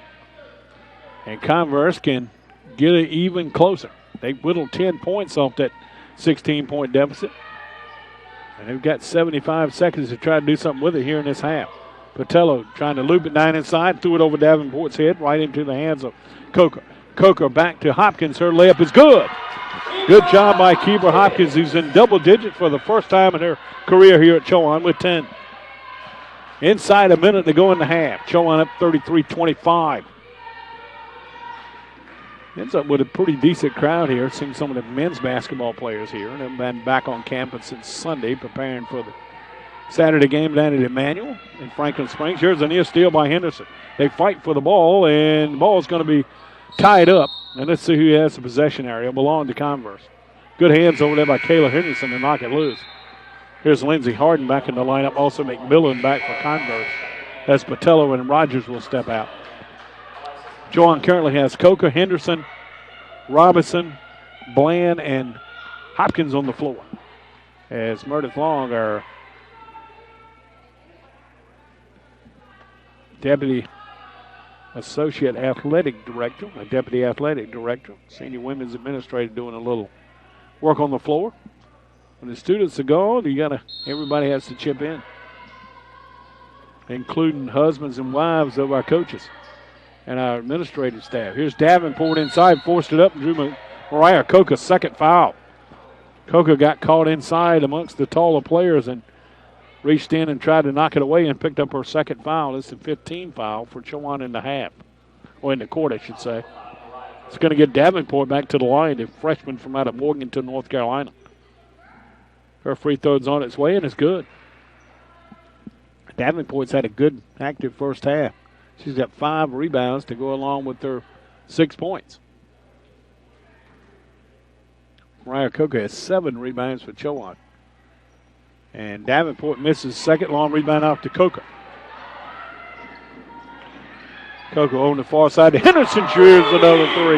And Converse can get it even closer. They whittled 10 points off that 16-point deficit. And they've got 75 seconds to try to do something with it here in this half. Patello trying to loop it down inside, threw it over Davenport's head, right into the hands of Coker. Coker back to Hopkins. Her layup is good. Good job by Keeper Hopkins, who's in double digits for the first time in her career here at Chowan with 10. Inside a minute to go in the half. Chowan up 33-25. Ends up with a pretty decent crowd here. Seeing some of the men's basketball players here. And they've been back on campus since Sunday preparing for the Saturday game down at Emmanuel in Franklin Springs. Here's a near steal by Henderson. They fight for the ball, and the ball is going to be tied up. And let's see who has the possession area. It'll belong to Converse. Good hands over there by Kayla Henderson to knock it loose. Here's Lindsey Harden back in the lineup. Also McMillan back for Converse. As Patello and Rogers will step out. Chowan currently has Coker, Henderson, Robinson, Bland, and Hopkins on the floor. As Meredith Long, our Deputy Associate Athletic Director, a Deputy Athletic Director, Senior Women's Administrator, doing a little work on the floor. When the students are gone, everybody has to chip in, including husbands and wives of our coaches and our administrative staff. Here's Davenport inside, forced it up, and drew Mariah Coker's second foul. Coker got caught inside amongst the taller players and reached in and tried to knock it away and picked up her second foul. It's the 15th foul for Chowan in the half, or in the court, I should say. It's going to get Davenport back to the line, the freshman from out of Morganton, North Carolina. Her free throw's on its way and is good. Davenport's had a good, active first half. She's got 5 rebounds to go along with her 6 points. Mariah Coker has 7 rebounds for Chowan. And Davenport misses second long rebound off to Coker. Coker on the far side to Henderson, shoots another 3.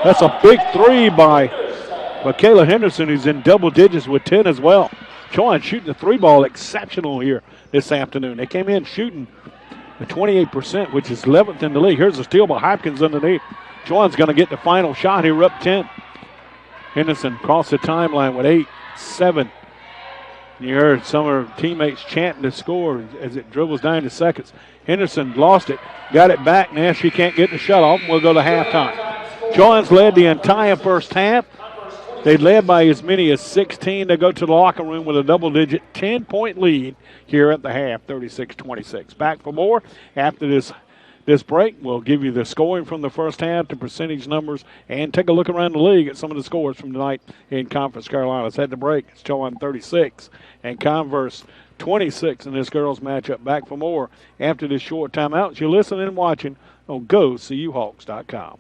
That's a big 3 by Michaela Henderson, who's in double digits with 10 as well. Chowan shooting the 3 ball exceptional here this afternoon. They came in shooting at 28%, which is 11th in the league. Here's a steal by Hopkins underneath. Chowan's going to get the final shot here, up 10. Henderson across the timeline with 8, 7. You heard some of her teammates chanting to score as it dribbles down to seconds. Henderson lost it, got it back. Now she can't get the shut off, and we'll go to halftime. Chowan's led the entire first half. They led by as many as 16. They go to the locker room with a double-digit 10-point lead here at the half, 36-26. Back for more after this break. We'll give you the scoring from the first half, the percentage numbers, and take a look around the league at some of the scores from tonight in Conference Carolina. Let's head to break. It's Chowan 36 and Converse 26 in this girls matchup. Back for more after this short timeout. You're listening and watching on GoCUHawks.com.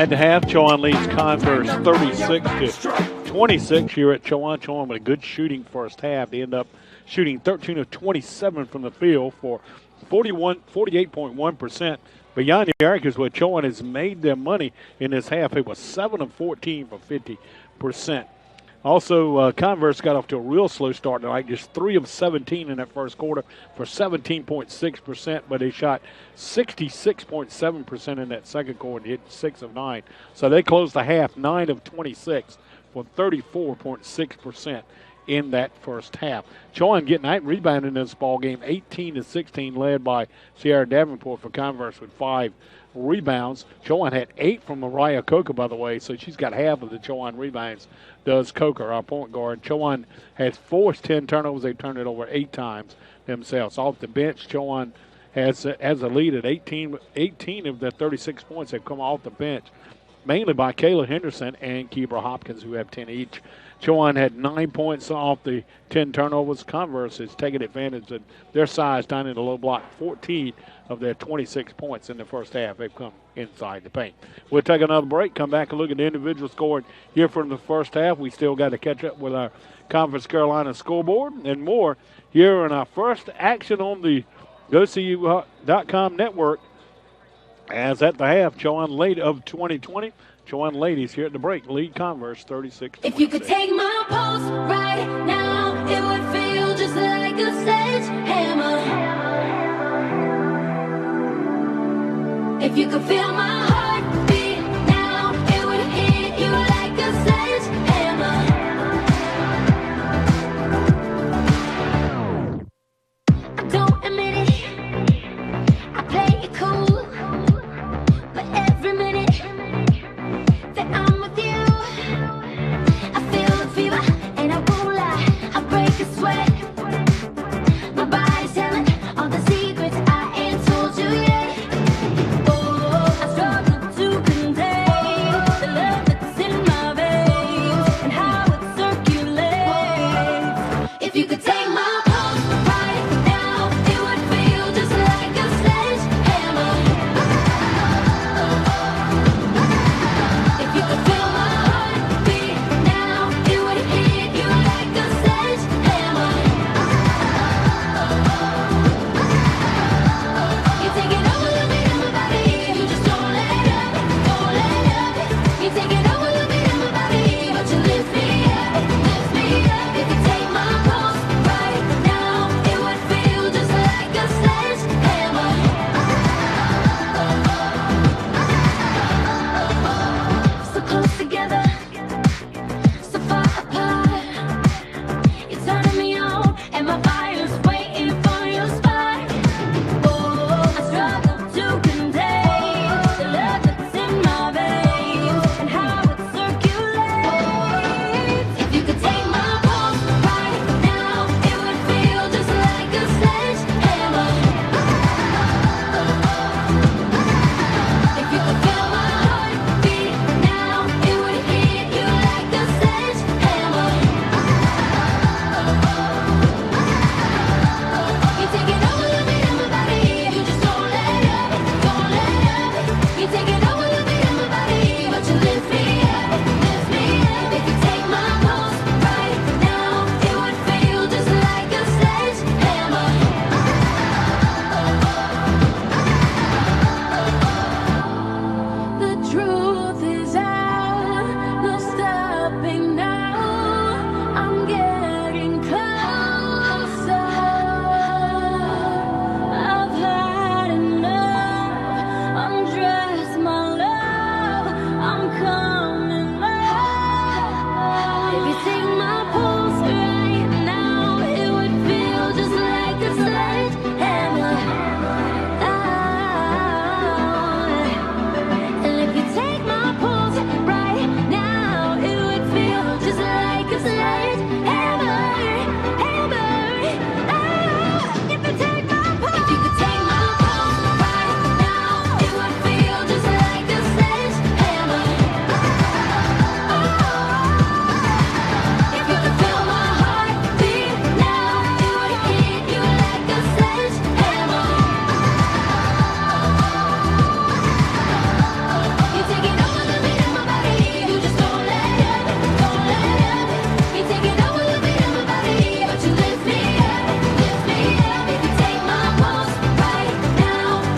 At the half, Chowan leads Converse 36-26 here at Chowan. Chowan with a good shooting first half. They end up shooting 13 of 27 from the field for 48.1%. Beyond the arc is where Chowan has made their money in this half. It was 7 of 14 for 50%. Also, Converse got off to a real slow start tonight, just 3 of 17 in that first quarter for 17.6%, but they shot 66.7% in that second quarter and hit 6 of 9. So they closed the half 9 of 26 for 34.6% in that first half. Chowan getting out rebounding in this ball game, 18-16, led by Sierra Davenport for Converse with 5 rebounds. Chowan had 8 from Mariah Coker, by the way, so she's got half of the Chowan rebounds, does Coker, our point guard. Chowan has forced 10 turnovers. They turned it over 8 times themselves. Off the bench, Chowan has a lead at 18 of the 36 points have come off the bench, mainly by Kayla Henderson and Kibra Hopkins, who have 10 each. Chowan had 9 points off the 10 turnovers. Converse has taken advantage of their size down in the low block. 14 of their 26 points in the first half, they've come inside the paint. We'll take another break, come back and look at the individual scoring here from the first half. We still got to catch up with our Conference Carolina scoreboard and more here in our first action on the GoCU.com network. As at the half, Chowan late of 2020. Chowan ladies here at the break lead Converse 36-26. If you could take my pulse right now, it would feel just like a sledgehammer. If you could feel my heartbeat now, it would hit you like a sledgehammer. I don't admit it, I play it cool, but every minute that I'm with you, I feel the fever and I won't lie, I break a sweat. My body's telling all the secrets I ain't told you yet. Oh, I struggle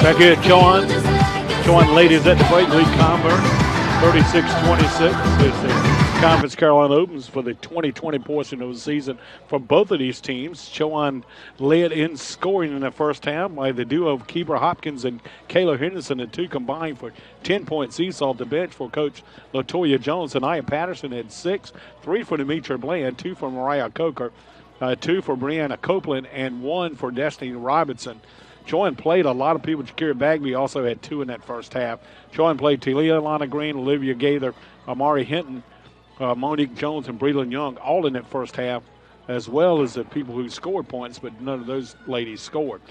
Back here at Chowan. Chowan ladies at the break lead Converse. 36-26 is the Conference Carolina Opens for the 2020 portion of the season for both of these teams. Chowan led in scoring in the first half by the duo of Kieber Hopkins and Kayla Henderson. The two combined for 10 points each off the bench for Coach LaToya Jones. And Aya Patterson had 6, 3 for Demetra Bland, 2 for Mariah Coker, 2 for Brianna Copeland, and 1 for Destiny Robinson. Chowan played a lot of people. Shakira Bagby also had 2 in that first half. Chowan played Talia Lana Green, Olivia Gaither, Amari Hinton, Monique Jones, and Breland Young all in that first half, as well as the people who scored points, but none of those ladies scored.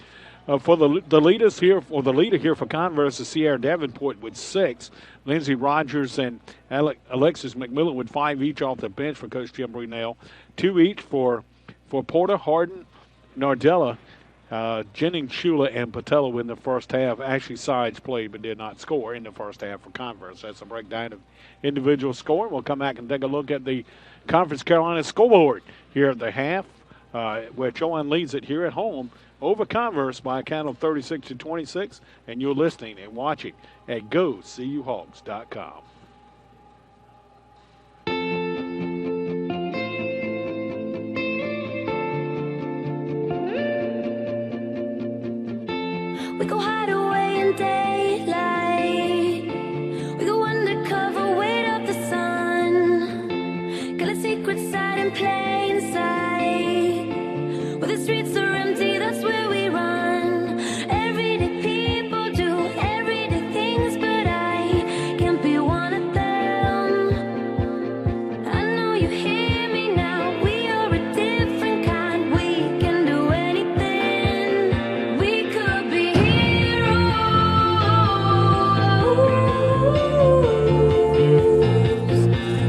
For the leaders here, or the leader here for Converse is Sierra Davenport with 6. Lindsey Rogers and Alexis McMillan with 5 each off the bench for Coach Jim Brunell. 2 each for Porter, Harden, Nardella, Jennings, Shula, and Patella in the first half. Actually, Sides played but did not score in the first half for Converse. That's a breakdown of individual scoring. We'll come back and take a look at the Conference Carolina scoreboard here at the half, where Chowan leads it here at home over Converse by a count of 36-26. And you're listening and watching at GoCUHawks.com. We go hide away in daylight. We go undercover, wait up the sun. Got a secret side in plain sight. Where the streets are empty, that's where we run. Everyday people do everyday things, but I can't be one of them. I know you hear me now. We are a different kind. We can do anything. We could be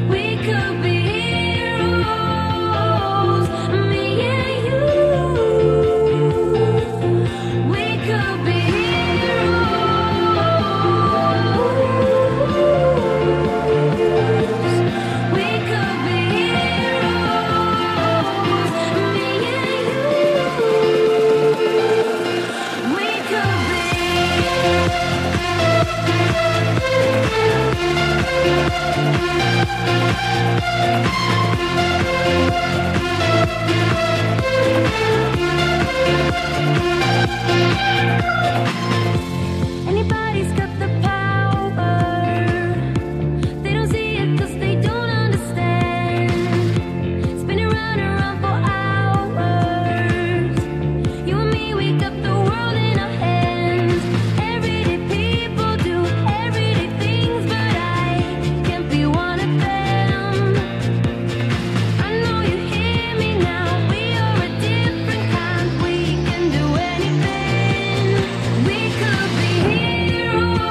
we could be heroes, me and you. We could be heroes. We could be heroes, me and you. We could be. Anybody's got the power. They don't see it 'cause they don't understand. Spinning round and round for hours. You and me, we got the world in our hands. Everyday people do everyday things, but I can't be one of them. I know you hear me now. We are a different kind. We can do anything. We could be heroes.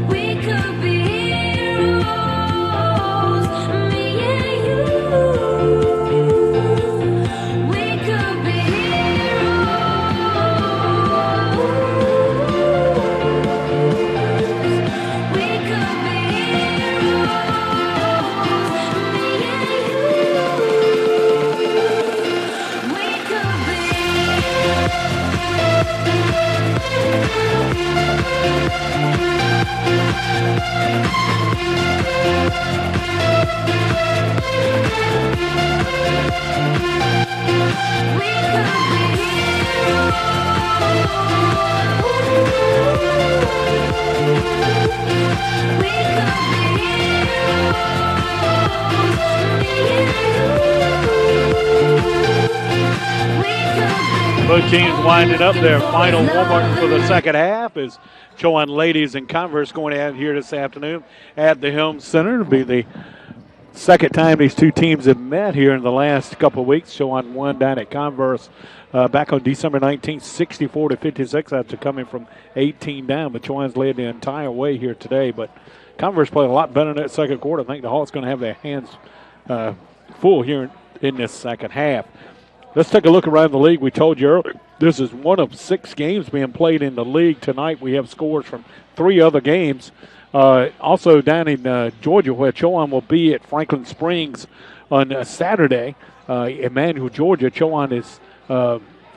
We could be heroes, me and you. We could be heroes. We could be heroes, me and you. We could be. We could be heroes. We could be heroes, me and you. We could be. Both teams winding up their final warm-up for the second half as Chowan ladies and Converse going out here this afternoon at the Helms Center. It'll be the second time these two teams have met here in the last couple of weeks. Chowan won down at Converse back on December 19th, 64-56 after coming from 18 down. But Chowan's led the entire way here today. But Converse played a lot better in that second quarter. I think the Hawks going to have their hands full here in this second half. Let's take a look around the league. We told you earlier, this is one of 6 games being played in the league tonight. We have scores from 3 other games. Also down in Georgia, where Chowan will be at Franklin Springs on Saturday, Emmanuel, Georgia,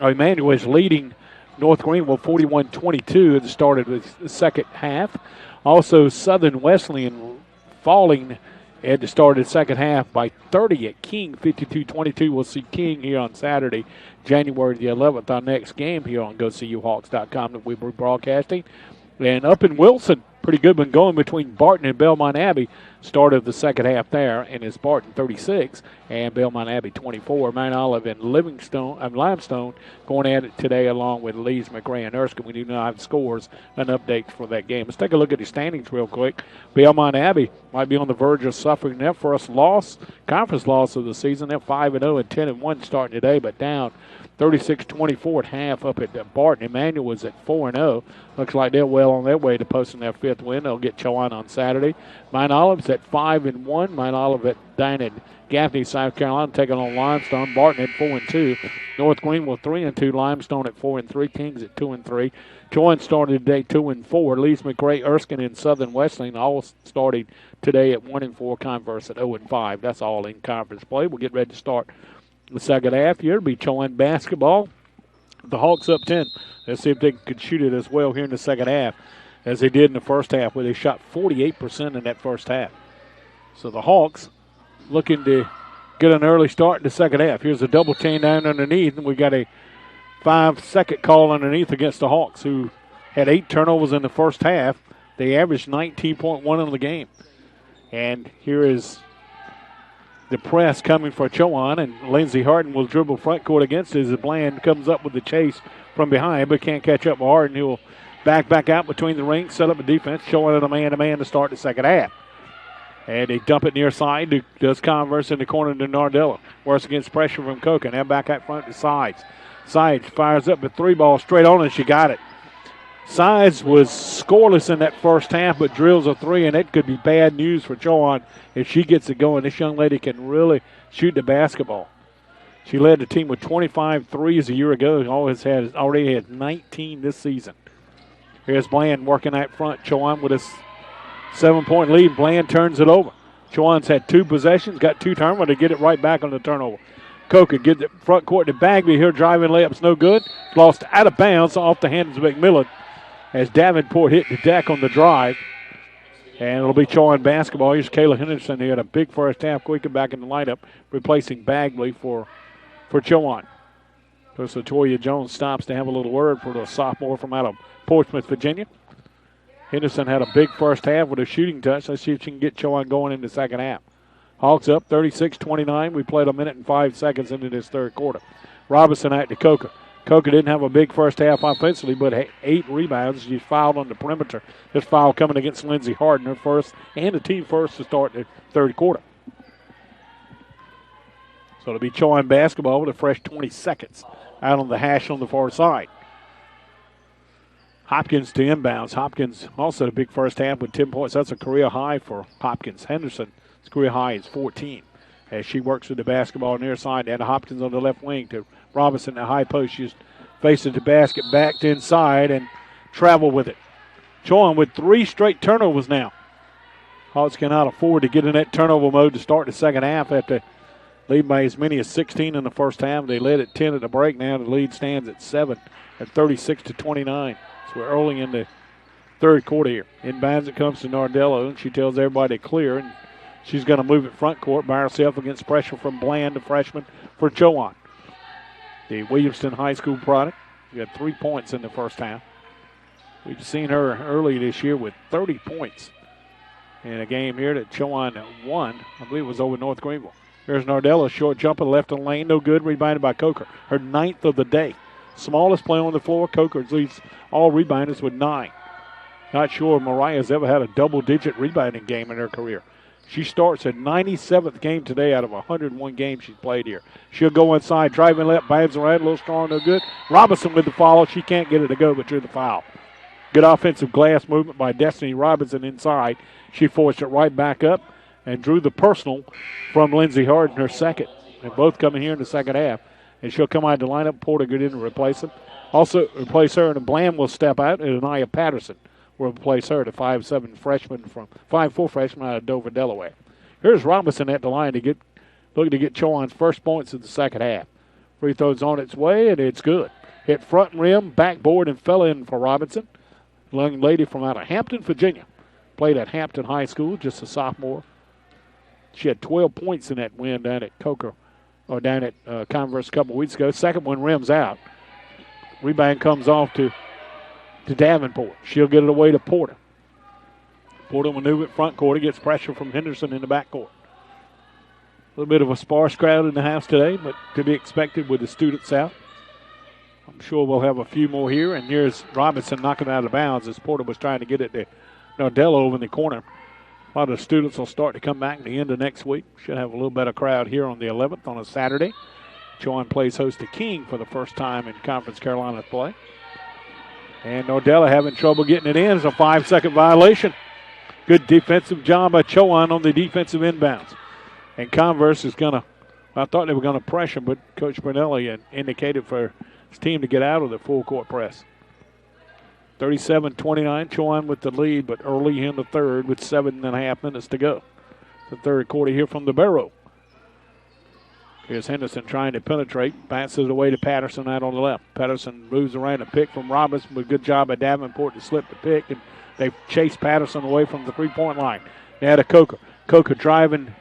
Emmanuel is leading North Greenville 41-22 at the start of the second half. Also, Southern Wesleyan falling at the start of the second half by 30 at King, 52-22. We'll see King here on Saturday, January the 11th, our next game here on GoCUHawks.com that we're broadcasting. And up in Wilson, pretty good one going between Barton and Belmont Abbey. Start of the second half there, and it's Barton 36 and Belmont Abbey 24. Mount Olive and Limestone going at it today along with Lees, McRae, and Erskine. We do not have scores and updates for that game. Let's take a look at the standings real quick. Belmont Abbey might be on the verge of suffering their first conference loss of the season. They're 5-0 and 10-1 starting today, but down 36-24 at half up at Barton. Emmanuel was at 4-0. Looks like they're well on their way to posting their fifth win. They'll get Chowan on Saturday. Mount Olive's at 5-1. Mount Olive down at Gaffney, South Carolina, taking on Limestone. Barton at 4-2. North Greenville 3-2. Limestone at 4-3. Kings at 2-3. Chowan started today 2-4. Lees, McRae, Erskine, and Southern Wesleyan all started today at 1-4. Converse at 0-5. That's all in conference play. We'll get ready to start the second half here. It'll be Chowan basketball. The Hawks up 10. Let's see if they could shoot it as well here in the second half as they did in the first half, where they shot 48% in that first half. So the Hawks looking to get an early start in the second half. Here's a double chain down underneath, and we got a 5-second call underneath against the Hawks, who had 8 turnovers in the first half. They averaged 19.1 in the game. And here is the press coming for Chowan, and Lindsey Harden will dribble front court against it as Bland comes up with the chase from behind, but can't catch up with Harden. He'll back out between the rings, set up a defense, showing it a man-to-man to start the second half. And they dump it near side. Does Converse in the corner to Nardella. Works against pressure from Coker. Now back out front to Sides. Sides fires up the 3-ball straight on, and she got it. Sides was scoreless in that first half, but drills a 3, and it could be bad news for Chowan if she gets it going. This young lady can really shoot the basketball. She led the team with 25 threes a year ago. Already had 19 this season. Here's Bland working out front. Chowan with a 7-point lead. Bland turns it over. Chowan's had 2 possessions, got 2 turnovers to get it right back on the turnover. Coker get the front court to Bagby here. Driving layup's no good. Lost out of bounds off the hands of McMillan as Davenport hit the deck on the drive. And it'll be Chowan basketball. Here's Kayla Henderson. He had a big first half. Quicker back in the lineup, replacing Bagley for Chowan. So Toya Jones stops to have a little word for the sophomore from out of Portsmouth, Virginia. Henderson had a big first half with a shooting touch. Let's see if she can get Chowan going in the second half. Hawks up 36-29. We played 1 minute and 5 seconds into this third quarter. Robinson out to Coker. Coker didn't have a big first half offensively, but 8 rebounds. She fouled on the perimeter. This foul coming against Lindsey Harden, her first and the team first to start the third quarter. So it'll be Chowan basketball with a fresh 20 seconds out on the hash on the far side. Hopkins to inbounds. Hopkins also had a big first half with 10 points. That's a career high for Hopkins. Henderson's career high is 14 as she works with the basketball near side. And Hopkins on the left wing to Robinson at high post. She's faces the basket back to inside and travel with it. Chowan with 3 straight turnovers now. Hawks cannot afford to get in that turnover mode to start the second half after lead by as many as 16 in the first half. They led at 10 at the break. Now the lead stands at 7 at 36-29. So we're early in the third quarter here. Inbounds it comes to Nardello, and she tells everybody to clear, and she's going to move it front court by herself against pressure from Bland, the freshman, for Chowan. The Williamston High School product. She got 3 points in the first half. We've seen her early this year with 30 points in a game here that Chowan won. I believe it was over North Greenville. Here's Nardello, short jumper left in the lane, no good, rebounded by Coker. Her 9th of the day. Smallest player on the floor. Coker leads all rebounders with 9. Not sure Mariah's ever had a double-digit rebounding game in her career. She starts her 97th game today out of 101 games she's played here. She'll go inside, driving left, bangs around, a little strong, no good. Robinson with the follow. She can't get it to go, but drew the foul. Good offensive glass movement by Destiny Robinson inside. She forced it right back up and drew the personal from Lindsey Harden, her second. They're both coming here in the second half. And she'll come out of the lineup. Porter get in and replace him. Also replace her, and Bland will step out, and Anaya Patterson will replace her, the 5'4" freshman out of Dover, Delaware. Here's Robinson at the line to get looking to get Chowan's first points in the second half. Free throw's on its way, and it's good. Hit front rim, backboard, and fell in for Robinson. Young lady from out of Hampton, Virginia. Played at Hampton High School, just a sophomore. She had 12 points in that win down at Converse a couple weeks ago. Second one rims out. Rebound comes off to Davenport. She'll get it away to Porter. Porter will move it front court. He gets pressure from Henderson in the back court. A little bit of a sparse crowd in the house today, but to be expected with the students out. I'm sure we'll have a few more here. And here's Robinson knocking it out of bounds as Porter was trying to get it to Nardello over in the corner. A lot of the students will start to come back at the end of next week. Should have a little better crowd here on the 11th on a Saturday. Chowan plays host to King for the first time in Conference Carolina play. And Nordella having trouble getting it in. It's a 5-second violation. Good defensive job by Chowan on the defensive inbounds. And Converse is going to, I thought they were going to pressure, but Coach Brunelli had indicated for his team to get out of the full court press. 37-29, Chowan with the lead, but early in the third with 7.5 minutes to go. The third quarter here from the Barrow. Here's Henderson trying to penetrate. Passes it away to Patterson out on the left. Patterson moves around a pick from Robinson, but good job by Davenport to slip the pick, and they chase Patterson away from the three-point line. Now to Coker. Coker driving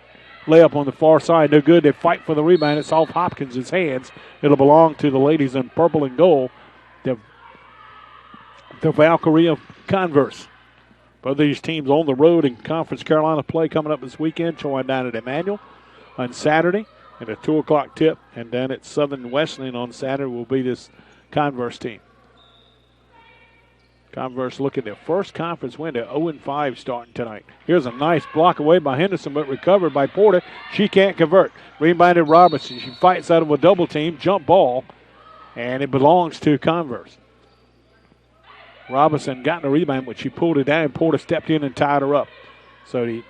layup on the far side. No good. They fight for the rebound. It's off Hopkins' hands. It'll belong to the ladies in purple and gold. The Valkyrie of Converse. Both of these teams on the road in Conference Carolina play coming up this weekend. Chowan down at Emmanuel on Saturday and a 2 o'clock tip. And down at Southern Wesleyan on Saturday will be this Converse team. Converse looking at their first conference win at 0-5 starting tonight. Here's a nice block away by Henderson, but recovered by Porter. She can't convert. Rebounded Robertson. She fights out of a double team, jump ball, and it belongs to Converse. Robinson got the rebound, but she pulled it down. Porter stepped in and tied her up. So the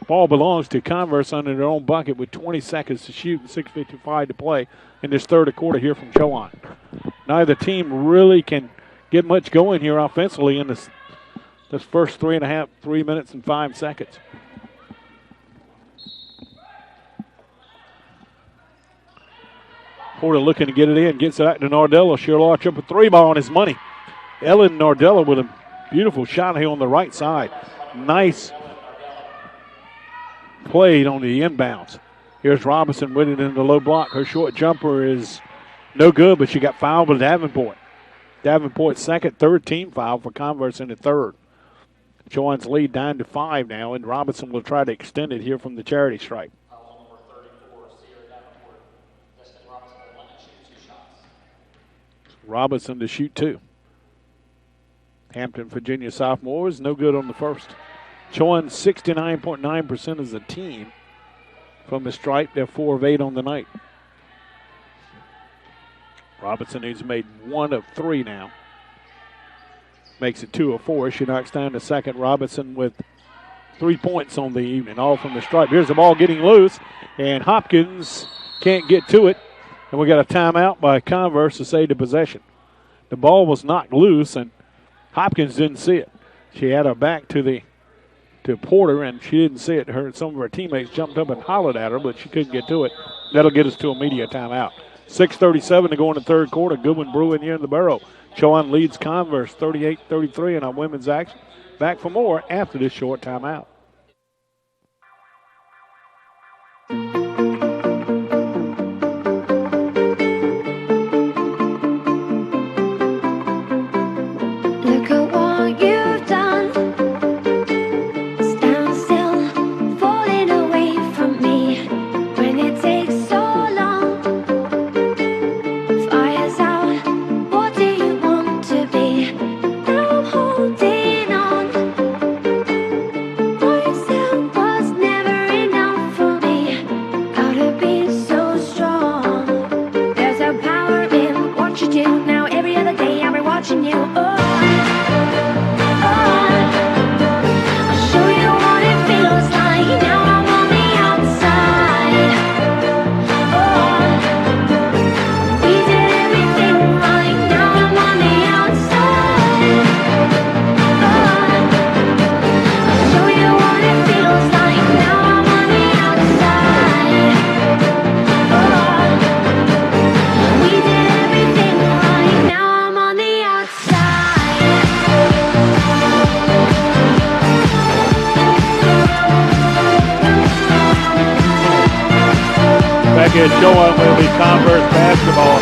ball belongs to Converse under their own bucket with 20 seconds to shoot and 6:55 to play in this third quarter here from Chowan. Neither team really can get much going here offensively in this first 3 minutes and 5 seconds. Porter looking to get it in, gets it out to Nardello. She'll launch up a three ball on his money. Ellen Nardella with a beautiful shot here on the right side. Nice played on the inbounds. Here's Robinson with it in the low block. Her short jumper is no good, but she got fouled with Davenport. Davenport's second, third team foul for Converse in the third. Chowan's lead down to 5 now, and Robinson will try to extend it here from the charity stripe. Robinson to shoot 2. Hampton, Virginia sophomore is no good on the first. Chowan 69.9% as a team from the stripe. They're 4 of 8 on the night. Robinson has made 1 of 3 now. Makes it 2 of 4. She knocks down the second. Robinson with 3 points on the evening, all from the stripe. Here's the ball getting loose, and Hopkins can't get to it. And we got a timeout by Converse to save the possession. The ball was knocked loose, and Hopkins didn't see it. She had her back to Porter, and she didn't see it. Some of her teammates jumped up and hollered at her, but she couldn't get to it. That'll get us to a media timeout. 6:37 to go in the third quarter. Goodwin brewing here in the Barrow. Chowan leads Converse 38-33 in our women's action. Back for more after this short timeout. Look at what you've done. Stand still, falling away from me. When it takes so long, fire's out. What do you want to be? Now I'm holding on. is Chowan WBB Converse basketball.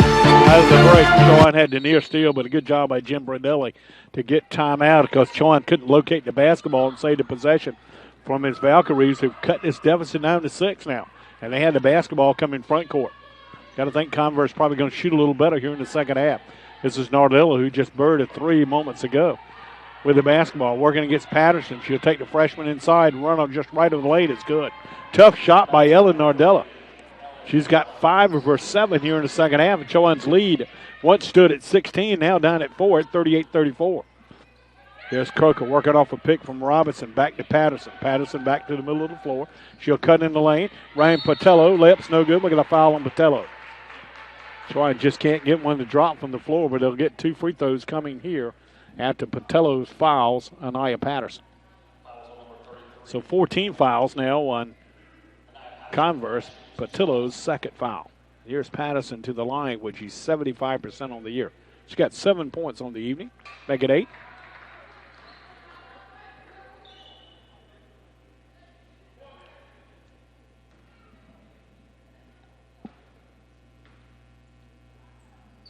As the break, Chowan had the near steal, but a good job by Jim Brandelli to get timeout because Chowan couldn't locate the basketball and save the possession from his Valkyries, who've cut this deficit down to 6 now. And they had the basketball come in front court. Got to think Converse probably going to shoot a little better here in the second half. This is Nardella, who just buried a 3 moments ago with the basketball. Working against Patterson. She'll take the freshman inside and run on just right of the lane. It's good. Tough shot by Ellen Nardella. She's got 5 of her 7 here in the second half. And Chowan's lead once stood at 16, now down at 4 at 38-34. There's Coker working off a pick from Robinson. Back to Patterson. Patterson back to the middle of the floor. She'll cut in the lane. Ryan Patello. Layup's no good. We're going to foul on Patello. Chowan just can't get one to drop from the floor, but they'll get 2 free throws coming here after Patello's fouls Anaya Patterson. So 14 fouls now on Converse. Patello's second foul. Here's Patterson to the line, which he's 75% on the year. She's got 7 points on the evening. Make it 8.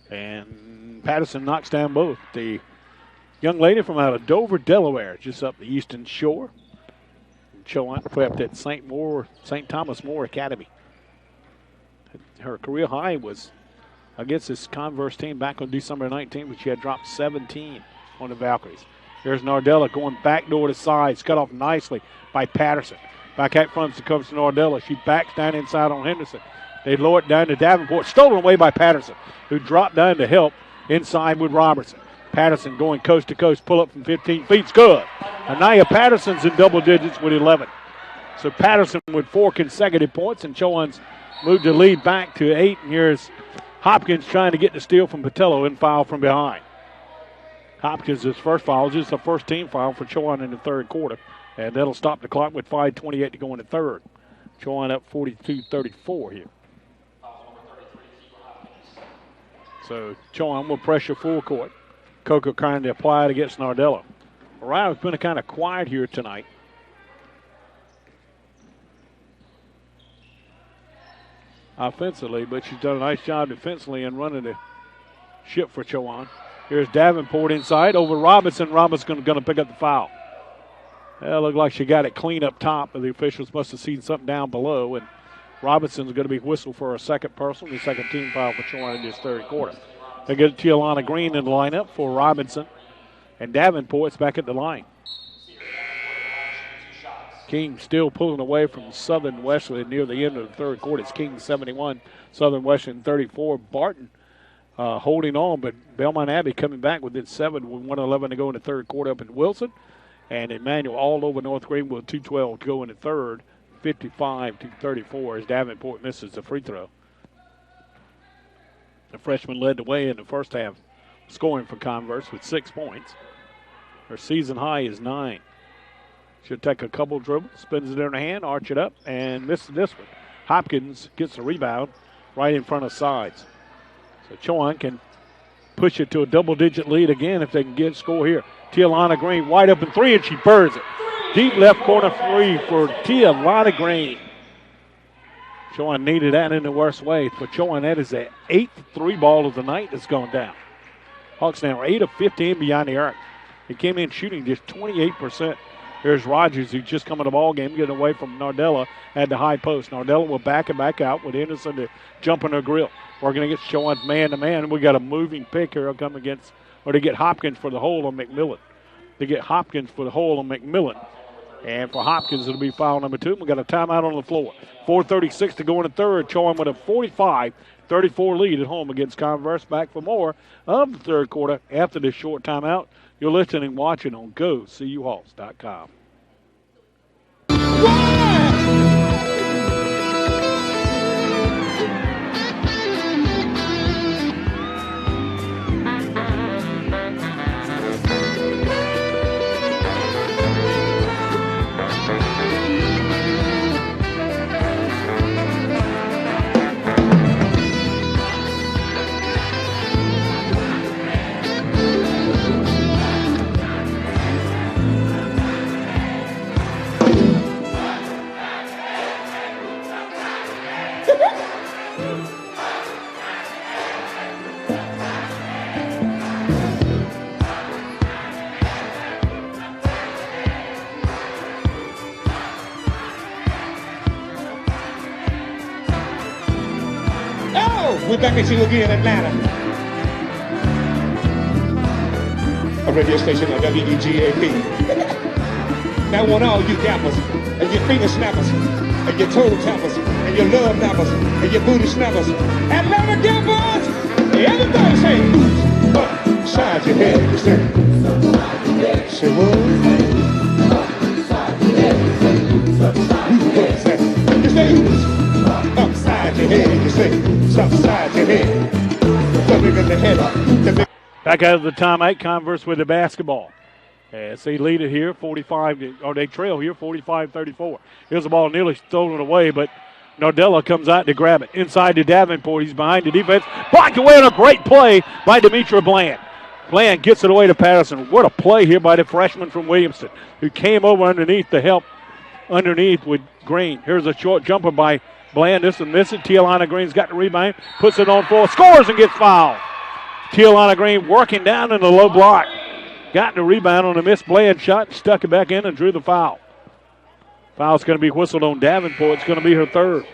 And Patterson knocks down both. The young lady from out of Dover, Delaware, just up the eastern shore. Chowan prepped at St. Thomas More Academy. Her career high was against this Converse team back on December 19th, but she had dropped 17 on the Valkyries. There's Nardella going back door to sides, cut off nicely by Patterson. Back out front to comes to Nardella. She backs down inside on Henderson. They lower it down to Davenport. Stolen away by Patterson, who dropped down to help inside with Robertson. Patterson going coast to coast, pull up from 15 feet. It's good. Anaya Patterson's in double digits with 11. So Patterson with 4 consecutive points, and Chowan's moved the lead back to 8. And here's Hopkins trying to get the steal from Patello and foul from behind. Hopkins' first foul, just the first team foul for Chowan in the third quarter. And that'll stop the clock with 5:28 to go in the third. Chowan up 42-34 here. So Chowan will pressure full court. Coco trying to apply it against Nardella. O'Reilly's been kind of quiet here tonight. Offensively, but she's done a nice job defensively and running the ship for Chowan. Here's Davenport inside over Robinson. Robinson's going to pick up the foul. It looked like she got it clean up top, but the officials must have seen something down below, and Robinson's going to be whistled for a second personal, the second team foul for Chowan in this third quarter. They get Tialana Green in the lineup for Robinson, and Davenport's back at the line. King still pulling away from Southern Wesleyan near the end of the third quarter. It's King 71, Southern Wesleyan 34. Barton holding on, but Belmont Abbey coming back within 7 with 1:11 to go in the third quarter up in Wilson. And Emmanuel all over North Greenwood, 2:12 to go in the third, 55-34 as Davenport misses the free throw. The freshman led the way in the first half, scoring for Converse with 6 points. Her season high is 9. She'll take a couple dribbles, spins it in her hand, arch it up, and misses this one. Hopkins gets the rebound right in front of sides. So Chowan can push it to a double-digit lead again if they can get a score here. Tialana Green wide open 3, and she burns it. Deep left corner 3 for Tialana Green. Chowan needed that in the worst way. For Chowan, that is the 8th 3-ball of the night that's gone down. Hawks now 8 of 15 beyond the arc. He came in shooting just 28%. Here's Rogers, who's just come in the ball game, getting away from Nardella at the high post. Nardella will back and back out with Henderson to jump in her grill. Working against Chowan's man-to-man. We got a moving pick here come against, or to get Hopkins for the hole on McMillan. And for Hopkins, it'll be foul number 2. We got a timeout on the floor. 4:36 to go in the third. Chowan with a 45-34 lead at home against Converse. Back for more of the third quarter after this short timeout. You're listening and watching on GoCUHawks.com. We're back at you again, Atlanta. A radio station on WBGAP. Now I want all you gappers, and your finger snappers, and your toe tappers, and your love nappers, and your booty snappers. Atlanta gappers! Everybody say, who's upside your head? You say, say what? You say, who's upside your head? You say, upside your head. The bigger the head, the bigger. Back out of the timeout, Converse with the basketball. As they lead it here, they trail here, 45-34. Here's the ball nearly stolen away, but Nardella comes out to grab it. Inside to Davenport. He's behind the defense. Blocked away on a great play by Demetra Bland. Bland gets it away to Patterson. What a play here by the freshman from Williamston, who came over underneath to help underneath with Green. Here's a short jumper by Bland. This one misses. Tialana Green's got the rebound. Puts it on floor. Scores and gets fouled. Tialana Green working down in the low block. Got the rebound on a missed Bland shot. Stuck it back in and drew the foul. Foul's going to be whistled on Davenport. It's going to be her third.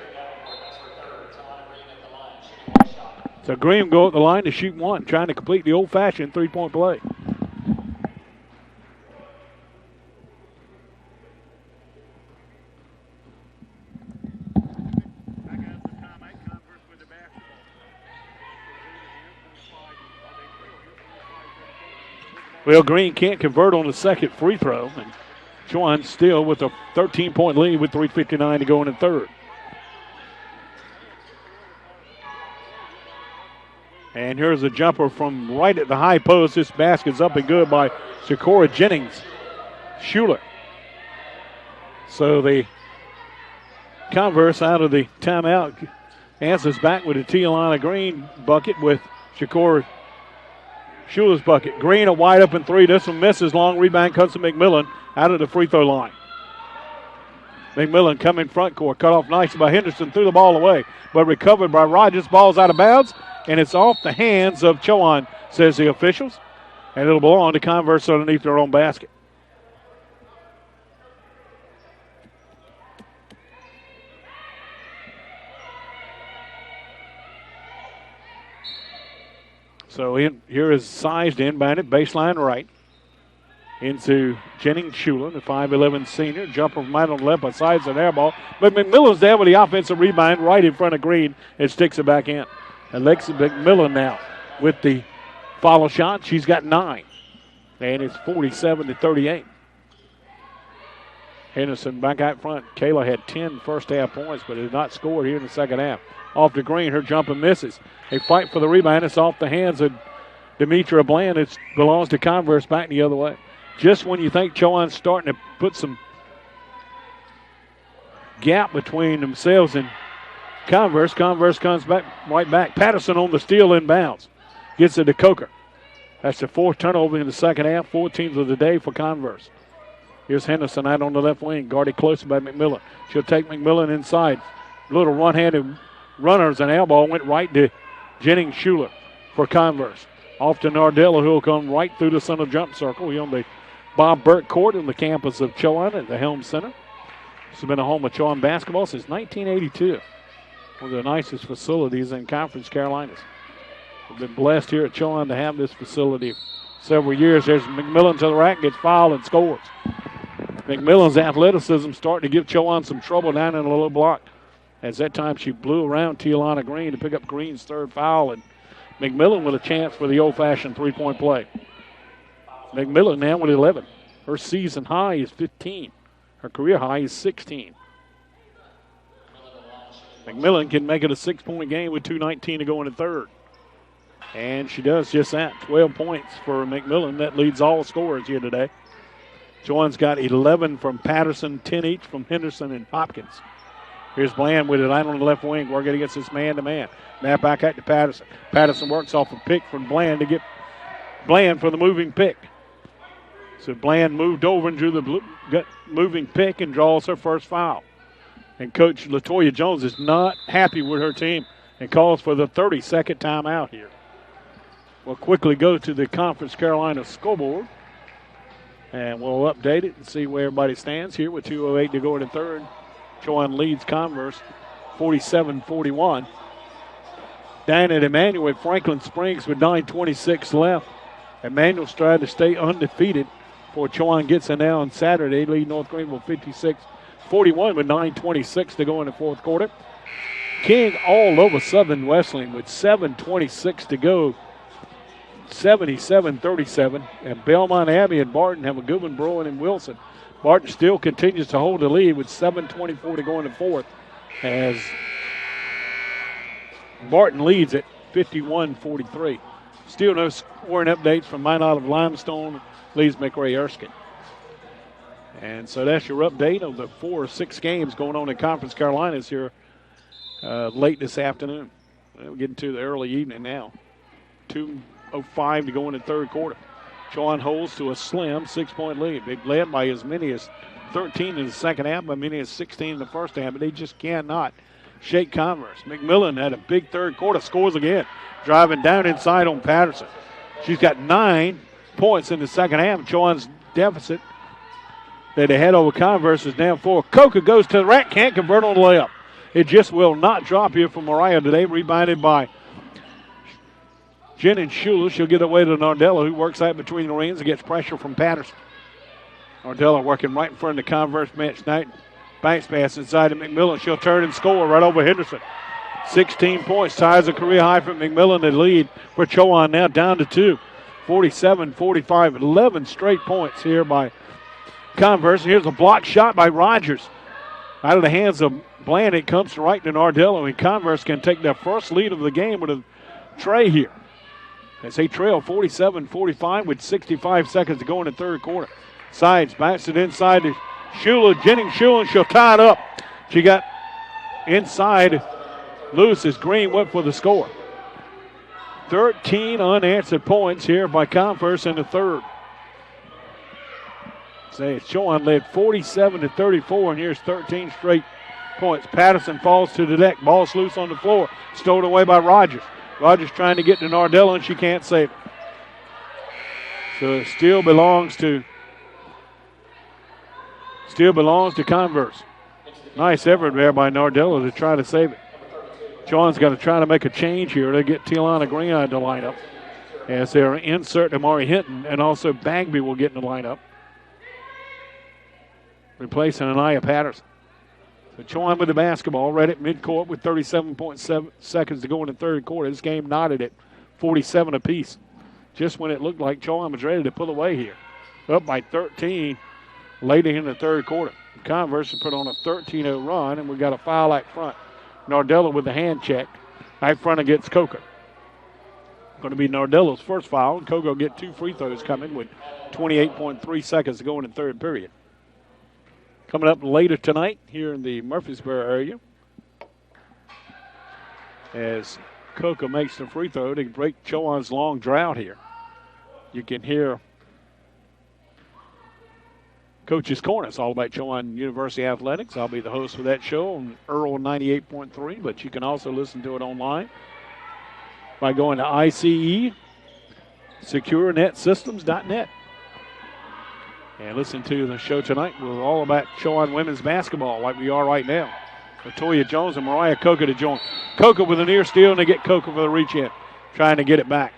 So Green go at the line to shoot one, trying to complete the old-fashioned three-point play. Well, Green can't convert on the second free throw, and Chowan still with a 13-point lead with 3:59 to go in the third. And here's a jumper from right at the high post. This basket's up and good by Shakora Jennings Schuler. So the Converse out of the timeout answers back with a Tialana Green bucket with Shakora Schuler's bucket. Green a wide open three. This one misses. Long rebound comes to McMillan out of the free throw line. McMillan coming front court. Cut off nicely by Henderson. Threw the ball away, but recovered by Rogers. Ball's out of bounds, and it's off the hands of Chowan, says the officials. And it'll belong to Converse underneath their own basket. So here is sized inbounded, baseline right. Into Jennings Schuler, the 5'11 senior. Jumper from right on the left, but sides an air ball. But McMillan's there with the offensive rebound right in front of Green and sticks it back in. Alexis McMillan now with the follow shot. She's got 9. And it's 47-38. Henderson back out front. Kayla had 10 first half points, but has not scored here in the second half. Off to Green, her jumper misses. They fight for the rebound. It's off the hands of Demetra Bland. It belongs to Converse back the other way. Just when you think Chowan's starting to put some gap between themselves and Converse comes back right back. Patterson on the steal inbounds. Gets it to Coker. That's the 4th turnover in the second half. 14th of the day for Converse. Here's Henderson out on the left wing, guarded close by McMillan. She'll take McMillan inside. Little one-handed runners and elbow went right to Jennings Schuler for Converse. Off to Nardella, who will come right through the center jump circle. He on the Bob Burke Court on the campus of Chowan at the Helm Center. This has been a home of Chowan basketball since 1982. One of the nicest facilities in Conference Carolinas. We've been blessed here at Chowan to have this facility several years. There's McMillan to the rack, gets fouled and scores. McMillan's athleticism starting to give Chowan some trouble down in the little block. As that time she blew around Tialana Green to pick up Green's third foul, and McMillan with a chance for the old-fashioned three-point play. McMillan now with 11. Her season high is 15. Her career high is 16. McMillan can make it a 6-point game with 2:19 to go in the third. And she does just that. 12 points for McMillan. That leads all scorers here today. Chowan's got 11 from Patterson, 10 each from Henderson and Hopkins. Here's Bland with it out on the left wing, working against this man-to-man. Now back out to Patterson. Patterson works off a pick from Bland to get Bland for the moving pick. So Bland moved over and drew the moving pick and draws her first foul. And Coach LaToya Jones is not happy with her team and calls for the 32nd timeout here. We'll quickly go to the Conference Carolina scoreboard. And we'll update it and see where everybody stands here with 2:08 to go in the third. Chowan leads Converse 47-41. Down at Emmanuel at Franklin Springs with 9:26 left. Emmanuel's trying to stay undefeated before Chowan gets in now on Saturday. Lead North Greenville 56-41 with 9:26 to go in the fourth quarter. King all over Southern Wesleyan with 7:26 to go. 77-37. And Belmont Abbey and Barton have a good one brewing in Wilson. Barton still continues to hold the lead with 7:24 to go in the fourth as Barton leads at 51-43. Still no scoring updates from Minot of Limestone, leads McRae Erskine. And so that's your update of the 4 or 6 games going on in Conference Carolinas here late this afternoon. We're getting to the early evening now. 2:05 to go in the third quarter. Chowan holds to a slim 6-point lead. They've led by as many as 13 in the second half, by many as 16 in the first half, but they just cannot shake Converse. McMillan had a big third quarter, scores again, driving down inside on Patterson. She's got 9 points in the second half. Chowan's deficit that they had over Converse is now 4. Coca goes to the rack, can't convert on the layup. It just will not drop here for Mariah today, rebounded by Jen and Shula. She'll get away to Nardella, who works out between the rings and gets pressure from Patterson. Nardella working right in front of the Converse bench tonight. Banks pass inside to McMillan. She'll turn and score right over Henderson. 16 points, ties a career high for McMillan. The lead for Chowan now down to 2. 47-45, 11 straight points here by Converse. Here's a block shot by Rogers. Out of the hands of Bland, it comes right to Nardello, and Converse can take their first lead of the game with a tray here. As they trail 47-45 with 65 seconds to go in the third quarter. Sides, backs it inside to Shula, Jennings Shula, and she'll tie it up. She got inside loose as Green went for the score. 13 unanswered points here by Converse in the third. Say it's Chowan led 47-34, and here's 13 straight points. Patterson falls to the deck. Ball's loose on the floor. Stowed away by Rogers. Rogers trying to get to Nardello, and she can't save it. So it still belongs to Converse. Nice effort there by Nardello to try to save it. Chowan's got to try to make a change here to get Tiana Green out of the lineup. As they're insert Amari Hinton, and also Bagby will get in the lineup, replacing Anaya Patterson. So Chowan with the basketball right at midcourt with 37.7 seconds to go in the third quarter. This game knotted at 47 apiece. Just when it looked like Chowan was ready to pull away here. Up by 13 later in the third quarter. Converse put on a 13-0 run, and we got a foul out front. Nardella with the hand check. Out front against Coker. Going to be Nardella's first foul, and Coker will get 2 free throws coming with 28.3 seconds to go in the third period. Coming up later tonight here in the Murfreesboro area, as Coker makes the free throw to break Chowan's long drought here. You can hear Coach's Corner. It's all about Chowan University Athletics. I'll be the host for that show on Earl 98.3, but you can also listen to it online by going to ICE SecureNetSystems.net. And listen to the show tonight. We're all about Chowan women's basketball like we are right now. Latoya Jones and Mariah Coker to join. Coker with a near steal, and they get Coker for the reach in, trying to get it back.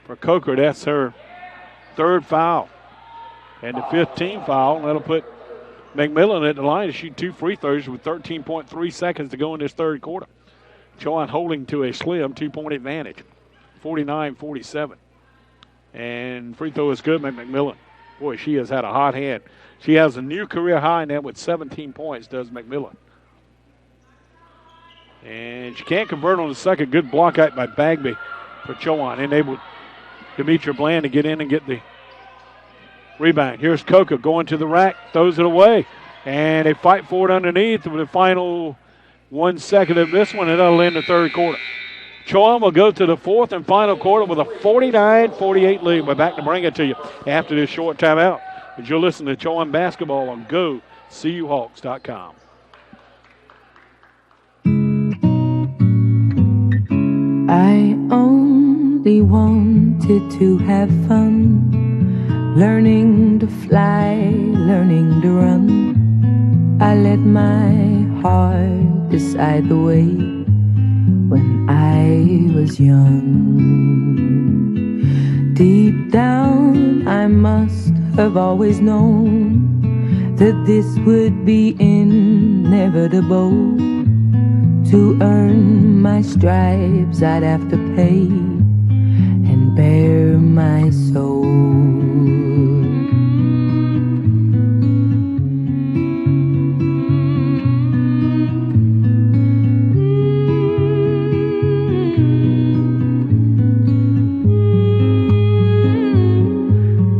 For Coker, that's her third foul. And the 15th foul, and that'll put McMillan at the line to shoot 2 free throws with 13.3 seconds to go in this third quarter. Chowan holding to a slim 2-point advantage, 49-47. And free throw is good by McMillan. Boy, she has had a hot hand. She has a new career high now with 17 points, does McMillan. And she can't convert on the second. Good block out by Bagby for Chowan. Enabled Demetra Bland to get in and get the rebound. Here's Coker going to the rack, throws it away. And they fight for it underneath with the final 1 second of this one, and that'll end the third quarter. Chowan will go to the fourth and final quarter with a 49-48 lead. We're back to bring it to you after this short timeout. As you'll listen to Chowan basketball on GoCUHawks.com. I only wanted to have fun, learning to fly, learning to run. I let my heart decide the way when I was young. Deep down, I must have always known that this would be inevitable. To earn my stripes, I'd have to pay and bare my soul.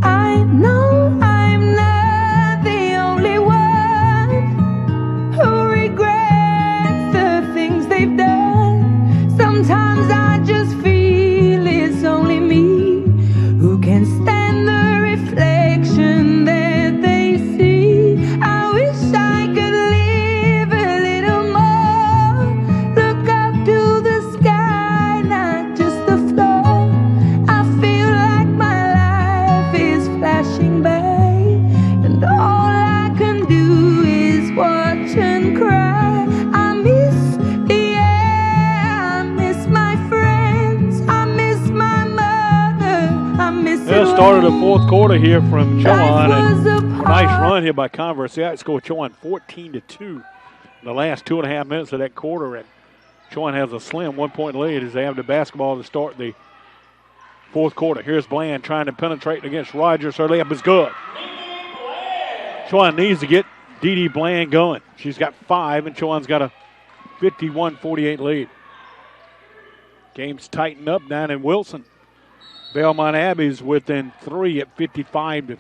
I know I'm not the only one who regrets the things they've done. Sometimes I just feel it's only me who can stand the reflection that they see. I wish I could live a little more, look up to the sky, not just the floor. I feel like my life is flashing by, and all I can do is watch and cry. I miss the air, I miss my friends, I miss my mother, I miss it Well, started the fourth quarter here from Chowan, Life was and a a nice part- run here by Converse. They outscored Chowan 14-2 in the last 2.5 minutes of that quarter, and Chowan has a slim 1-point lead as they have the basketball to start the fourth quarter. Here's Bland trying to penetrate against Rogers. Her layup is good. Chowan needs to get Dee Bland going. She's got 5, and Chowan's got a 51-48 lead. Game's tightened up down in Wilson. Belmont Abbey's within 3 at 55 to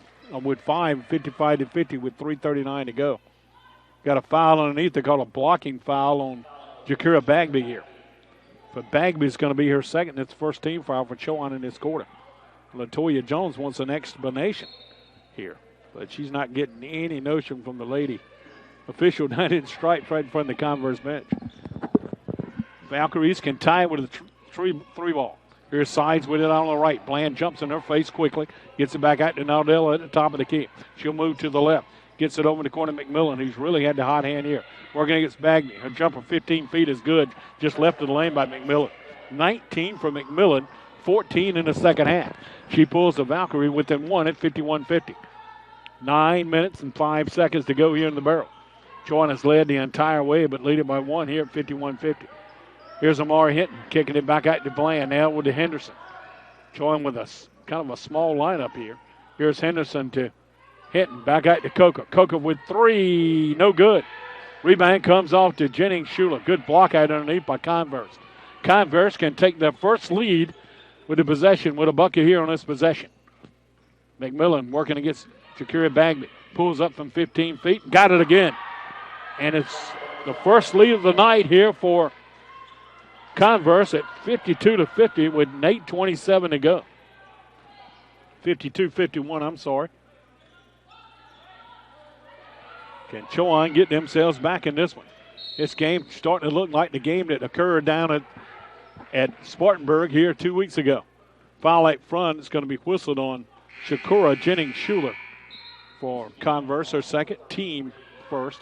50 with 3:39 to go. Got a foul underneath. They call a blocking foul on Jakira Bagby here. But Bagby's going to be her second. It's the first team foul for Chowan in this quarter. LaToya Jones wants an explanation here, but she's not getting any notion from the lady official down in stripes right in front of the Converse bench. Valkyries can tie it with a three ball. Here's Sides with it on the right. Bland jumps in her face quickly. Gets it back out to Naldella at the top of the key. She'll move to the left. Gets it over to corner McMillan, who's really had the hot hand here. Working against Bagby. Her jumper 15 feet is good. Just left of the lane by McMillan. 19 for McMillan. 14 in the second half. She pulls the Valkyrie within 1 at 51-50. 9 minutes and 5 seconds to go here in the barrel. Chowan has led the entire way, but lead it by 1 here at 51-50. Here's Amari Hinton kicking it back out to Bland now with the Henderson. Chowan with a kind of a small lineup here. Here's Henderson to Hinton. Back out to Coca. Coca with 3. No good. Rebound comes off to Jennings Schuler. Good block out underneath by Converse. Converse can take their first lead with the possession with a bucket here on this possession. McMillan working against Jakira Bagby. Pulls up from 15 feet. Got it again. And it's the first lead of the night here for Converse at 52-50 with 8:27 to go. 52-51, I'm sorry. Can Chowan get themselves back in this one? This game starting to look like the game that occurred down at Spartanburg here 2 weeks ago. Foul out front is going to be whistled on Shakura Jennings Schuler for Converse, her second, team first.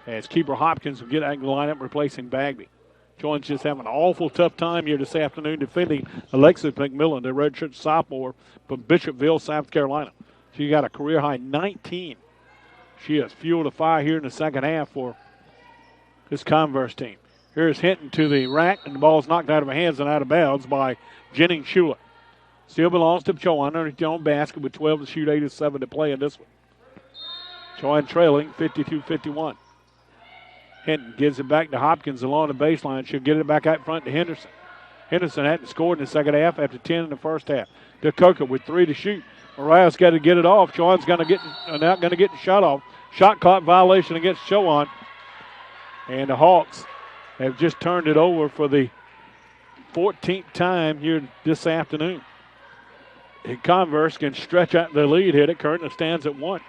As Keeper Hopkins will get out of the lineup replacing Bagby. Chowan's just having an awful tough time here this afternoon defending Alexis McMillan, the redshirt sophomore from Bishopville, South Carolina. She got a career-high 19. She has fueled a fire here in the second half for this Converse team. Here's Hinton to the rack, and the ball's knocked out of her hands and out of bounds by Jennings Schuler. Still belongs to Chowan underneath their own basket with 12 to shoot, 8 to 7 to play in this one. Chowan trailing 52-51. Hinton gives it back to Hopkins along the baseline. She'll get it back out front to Henderson. Henderson hadn't scored in the second half after 10 in the first half. To Coker with 3 to shoot. Mariah's got to get it off. Chowan's not going to get the shot off. Shot clock violation against Chowan. And the Hawks have just turned it over for the 14th time here this afternoon. And Converse can stretch out the lead here. It currently stands at 1.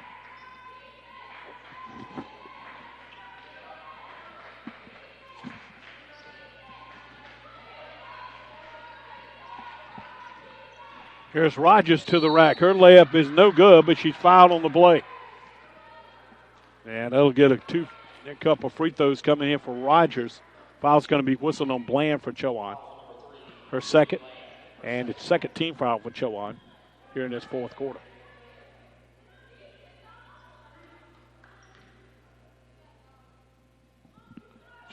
Here's Rogers to the rack. Her layup is no good, but she's fouled on the play. And that'll get a couple free throws coming in for Rogers. Foul's going to be whistled on Bland for Chowan. Her second, and it's second team foul for Chowan here in this fourth quarter.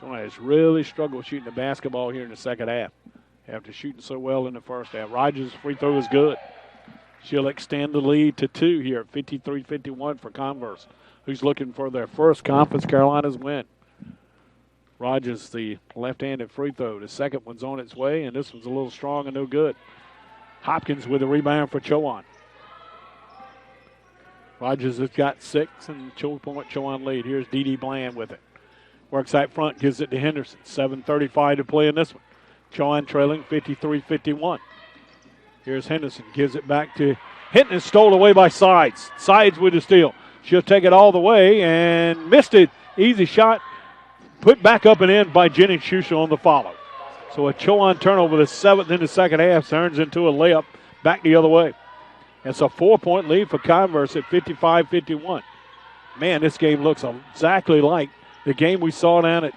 Chowan has really struggled shooting the basketball here in the second half after shooting so well in the first half. Rogers' free throw is good. She'll extend the lead to 2 here at 53-51 for Converse, who's looking for their first Conference Carolinas win. Rogers, the left-handed free throw. The second one's on its way, and this one's a little strong and no good. Hopkins with a rebound for Chowan. Rogers has got 6, and 2-point Chowan lead. Here's Dee Bland with it. Works out front, gives it to Henderson. 7:35 to play in this one. Chowan trailing 53-51. Here's Henderson, gives it back to Hinton, stole away by Sides. Sides with the steal. She'll take it all the way and missed it. Easy shot, put back up and in by Jenny Schuster on the follow. So a Chowan turnover, the 7th in the second half, turns into a layup back the other way. It's a 4-point lead for Converse at 55-51. Man, this game looks exactly like the game we saw down at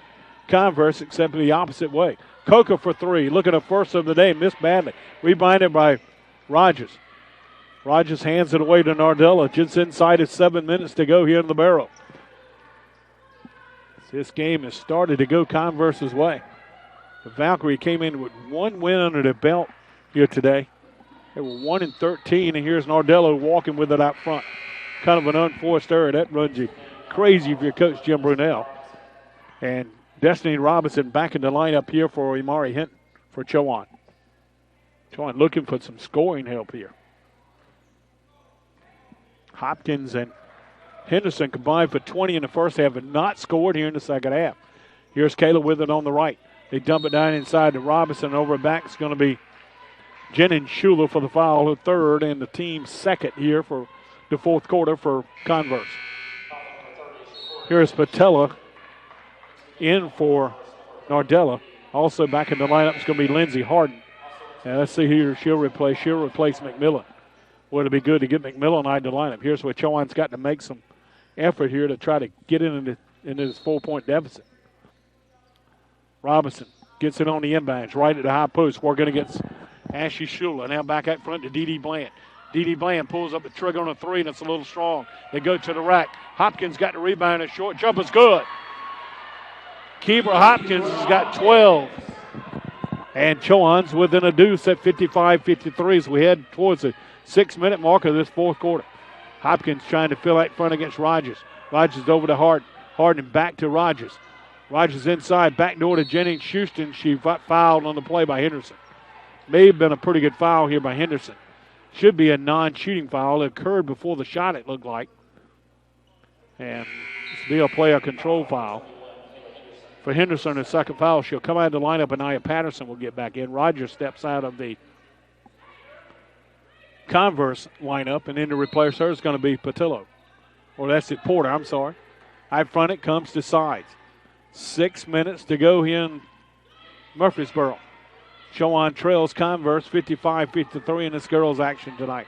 Converse, except the opposite way. Coker for 3, looking at first of the day, missed badly. Rebounded by Rogers. Rogers hands it away to Nardella. Just inside of 7 minutes to go here in the barrel. This game has started to go Converse's way. The Valkyrie came in with 1 win under their belt here today. They were 1-13, and here's Nardello walking with it out front. Kind of an unforced error. That runs you crazy if you're Coach Jim Brunell. And Destiny Robinson back in the lineup here for Imari Hinton for Chowan. Chowan looking for some scoring help here. Hopkins and Henderson combined for 20 in the first half, but not scored here in the second half. Here's Kayla with it on the right. They dump it down inside to Robinson. Over back is going to be Jennings Schuler for the foul, her third, and the team's second here for the fourth quarter for Converse. Here's Patella in for Nardella. Also back in the lineup is going to be Lindsey Harden. And let's see who she'll replace. She'll replace McMillan. Would it be good to get McMillan out of the lineup? Here's where Chowan's got to make some effort here to try to get into this 4-point deficit. Robinson gets it on the inbounds, right at the high post, working against Ashley Schuler. Now back out front to Dee Bland. Dee Bland pulls up the trigger on a 3, and it's a little strong. They go to the rack. Hopkins got the rebound. A short jumper's good. Keeper Hopkins has got 12. And Chowan's within a deuce at 55-53 as we head towards the 6-minute mark of this fourth quarter. Hopkins trying to fill out front against Rogers. Rogers over to Harden. Harden back to Rogers. Rogers inside, back door to Jennings Schuster. She fouled on the play by Henderson. May have been a pretty good foul here by Henderson. Should be a non-shooting foul. It occurred before the shot, it looked like. And this will be a player control foul. For Henderson, the second foul, she'll come out of the lineup, and Nia Patterson will get back in. Rogers steps out of the Converse lineup, and then to replace her is going to be Patillo. Or that's it, Porter, I'm sorry. Out front it comes to Sides. 6 minutes to go here in Murfreesboro. Chowan trails Converse 55-53 in this girls' action tonight.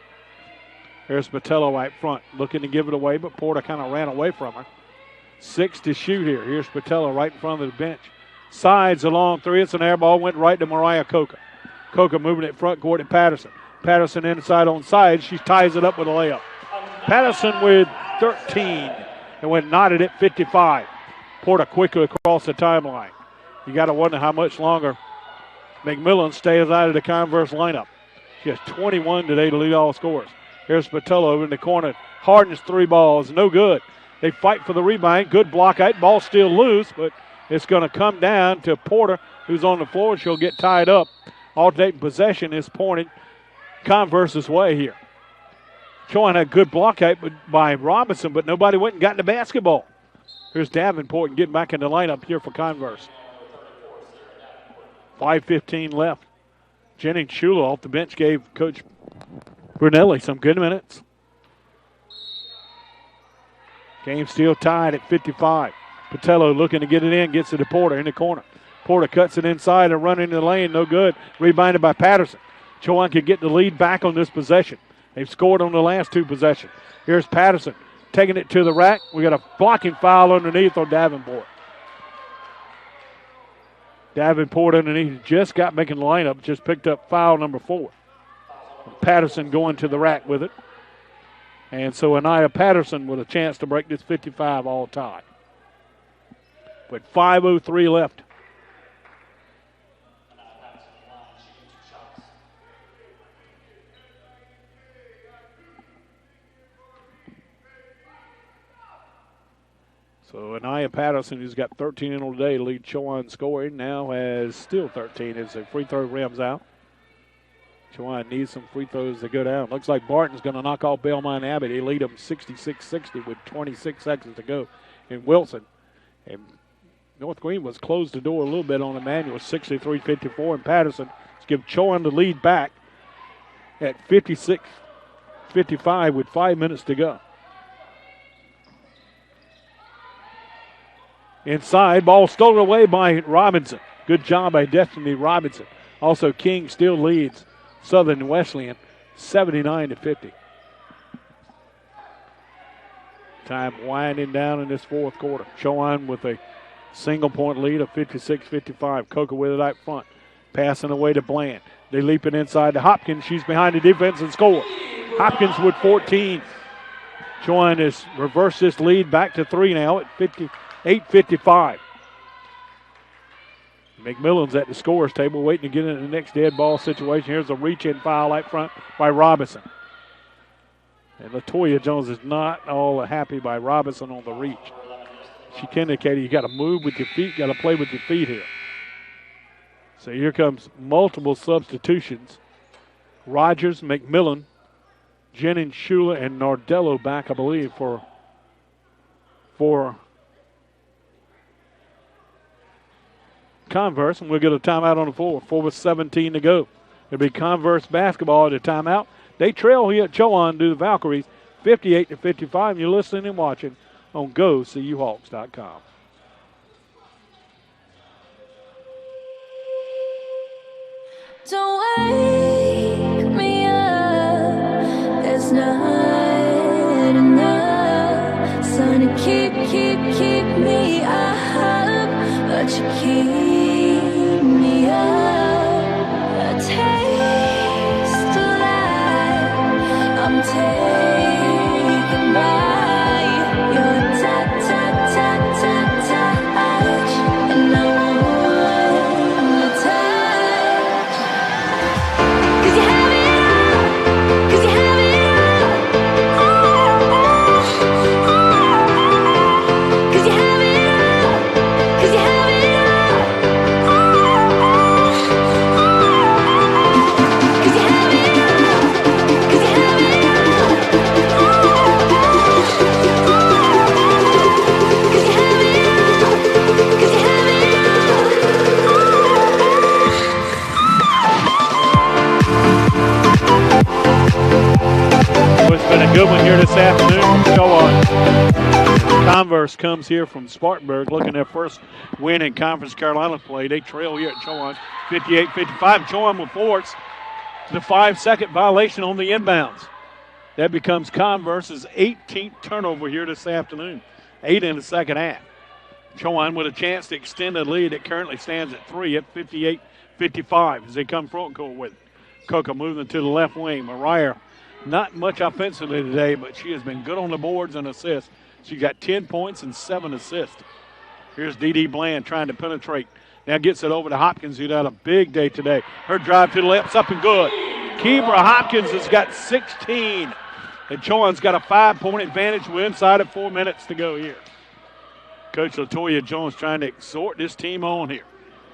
Here's Patillo out front, looking to give it away, but Porter kind of ran away from her. 6 to shoot here. Here's Patillo right in front of the bench. Sides a long 3. It's an air ball. Went right to Mariah Coker. Coker moving it front court to Patterson. Patterson inside on Sides. She ties it up with a layup. Patterson with 13. And went knotted at 55. Porter quickly across the timeline. You got to wonder how much longer McMillan stays out of the Converse lineup. She has 21 today to lead all scorers. Here's Patillo in the corner. Harden's 3 balls. No good. They fight for the rebound. Good block out. Ball still loose, but it's going to come down to Porter, who's on the floor. She'll get tied up. Alternating possession is pointed Converse's way here. Chowan had good block out by Robinson, but nobody went and got in the basketball. Here's Davenport getting back in the lineup here for Converse. 5:15 left. Jennings Schuler off the bench gave Coach Brunelli some good minutes. Game still tied at 55. Patillo looking to get it in, gets it to Porter in the corner. Porter cuts it inside and running in the lane, no good. Rebounded by Patterson. Chowan can get the lead back on this possession. They've scored on the last 2 possessions. Here's Patterson taking it to the rack. We got a blocking foul underneath on Davenport. Davenport underneath just got making the lineup, just picked up foul number 4. Patterson going to the rack with it. And so Anaya Patterson with a chance to break this 55 all tie. With 5:03 left. So Anaya Patterson, who's got 13 in all day, lead Chowan scoring, now has still 13 as the free throw rims out. Chowan needs some free throws to go down. Looks like Barton's going to knock off Belmont Abbott. They lead them 66-60 with 26 seconds to go in Wilson. And North Green was closed the door a little bit on Emmanuel, 63-54. And Patterson has given Chowan the lead back at 56-55 with 5 minutes to go. Inside, ball stolen away by Robinson. Good job by Destiny Robinson. Also, King still leads Southern Wesleyan 79-50. Time winding down in this fourth quarter. Chowan with a single-point lead of 56-55. Coca with it out front. Passing away to Bland. They leap it inside to Hopkins. She's behind the defense and scores. Hopkins with 14. Chowan has reversed this lead back to 3 now at 58-55. McMillan's at the scorer's table waiting to get into the next dead ball situation. Here's a reach-in foul out front by Robinson. And LaToya Jones is not all happy by Robinson on the reach. She indicated you got to move with your feet, got to play with your feet here. So here comes multiple substitutions. Rogers, McMillan, Jennings, Shula, and Nardello back, I believe, for Converse, and we'll get a timeout on the floor. 4:17 to go. It'll be Converse basketball at a timeout. They trail here at Chowan to the Valkyries, 58-55. You're listening and watching on GoCUHawks.com. Don't wake me up. There's not enough sun to keep me up, but you keep me up. A taste of life I'm taken by your touch, and I wanna touch. 'Cause you have it all, 'cause you have it all. 'Cause you have it all, 'cause you have it all. 'Cause you have it all, 'cause you have it all. 'Cause you have it all, 'cause you have it Well, it's been a good one here this afternoon. Chowan. Converse comes here from Spartanburg, looking at their first win in Conference Carolina play. They trail here at Chowan, 58-55. Chowan will force the 5-second violation on the inbounds. That becomes Converse's 18th turnover here this afternoon. 8 in the second half. Chowan with a chance to extend the lead. It currently stands at 3 at 58-55 as they come front court with it. Coca moving to the left wing. Mariah, not much offensively today, but she has been good on the boards and assists. She got 10 points and 7 assists. Here's Dee Bland trying to penetrate. Now gets it over to Hopkins, who had a big day today. Her drive to the layup's up and good. Kibra Hopkins has got 16. And Chowan's got a 5-point advantage. We're inside of 4 minutes to go here. Coach LaToya Jones trying to exhort this team on here.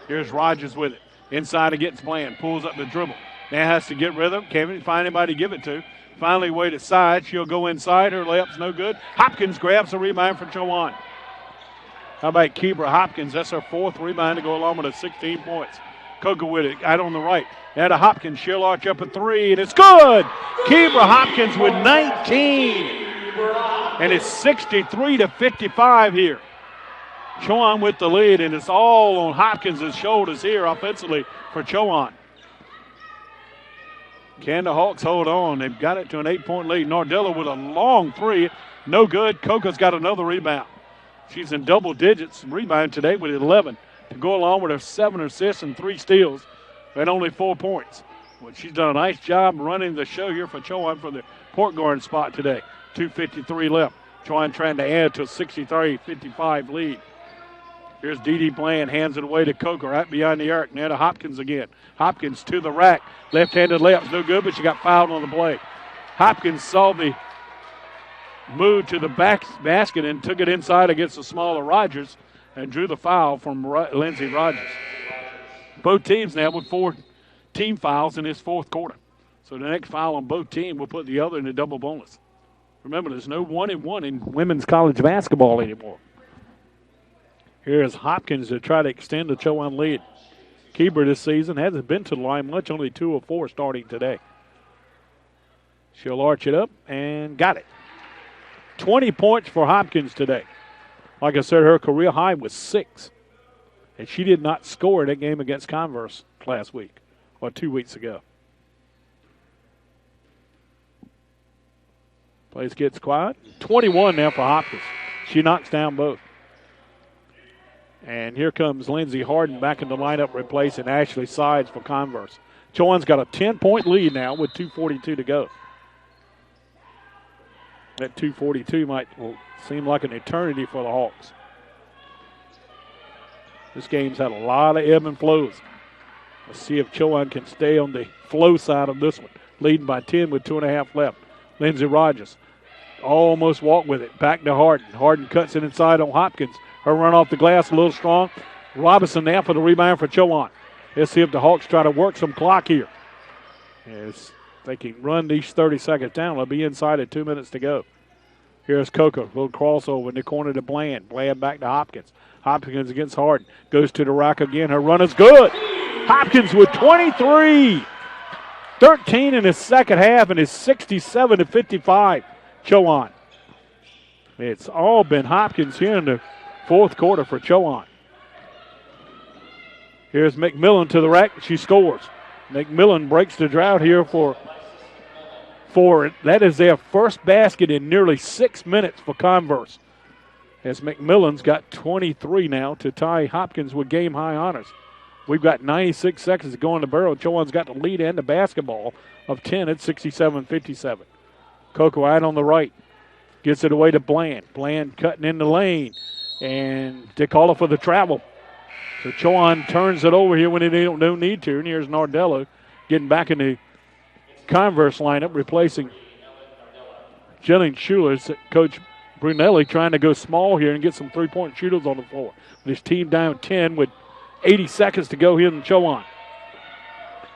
Here's Rogers with it. Inside against Bland. Pulls up the dribble. Now has to get rhythm. Can't find anybody to give it to. Finally weighted side. She'll go inside. Her layup's no good. Hopkins grabs the rebound for Chowan. How about Kibra Hopkins? That's her 4th rebound to go along with her 16 points. Coca with it out on the right. Now to Hopkins. She'll arch up a 3, and it's good. Kibra Hopkins with 19. And it's 63-55 here. Chowan with the lead, and it's all on Hopkins' shoulders here offensively for Chowan. Can the Hawks hold on? They've got it to an 8-point lead. Nardello with a long 3. No good. Coca's got another rebound. She's in double digits rebound today with 11. to go along with her 7 assists and 3 steals and only 4 points. Well, she's done a nice job running the show here for Chowan for the point guard spot today. 2:53 left. Chowan trying to add to a 63-55 lead. Here's Dee Dee Bland, hands it away to Coker right behind the arc. Now to Hopkins again. Hopkins to the rack. Left-handed layup's no good, but she got fouled on the play. Hopkins saw the move to the basket and took it inside against the smaller Rogers and drew the foul from Lindsey Rogers. Both teams now with 4 team fouls in this fourth quarter. So the next foul on both teams will put the other in a double bonus. Remember, there's no 1-and-1 in women's college basketball anymore. Here's Hopkins to try to extend the Chowan lead. Keeper this season hasn't been to the line much, only 2 of 4 starting today. She'll arch it up and got it. 20 points for Hopkins today. Like I said, her career high was 6. And she did not score in that game against Converse last week or 2 weeks ago. Place gets quiet. 21 now for Hopkins. She knocks down both. And here comes Lindsey Harden back in the lineup replacing Ashley Sides for Converse. Chowan's got a 10-point lead now with 2:42 to go. That 2:42 might seem like an eternity for the Hawks. This game's had a lot of ebb and flows. Let's see if Chowan can stay on the flow side of this one. Leading by 10 with 2.5 left. Lindsey Rogers almost walked with it. Back to Harden. Harden cuts it inside on Hopkins. Her run off the glass a little strong. Robinson there for the rebound for Chowan. Let's see if the Hawks try to work some clock here. As they can run these 30 seconds down, they'll be inside at 2 minutes to go. Here's Coker. Little crossover in the corner to Bland. Bland back to Hopkins. Hopkins against Harden. Goes to the rack again. Her run is good. Hopkins with 23. 13 in his second half and is 67-55. Chowan. It's all been Hopkins here in the fourth quarter for Chowan. Here's McMillan to the rack. She scores. McMillan breaks the drought here for that is their first basket in nearly 6 minutes for Converse. As McMillan's got 23 now to tie Hopkins with game-high honors. We've got 96 seconds to go in the barrel. Chowan's got the lead and the basketball of 10 at 67-57. Coco out on the right. Gets it away to Bland. Bland cutting in the lane. And they call it for the travel. So Chowan turns it over here when they don't need to. And here's Nardello getting back in the Converse lineup, replacing Jillian Schuler. Coach Brunelli trying to go small here and get some three-point shooters on the floor. With his team down 10 with 80 seconds to go here in Chowan.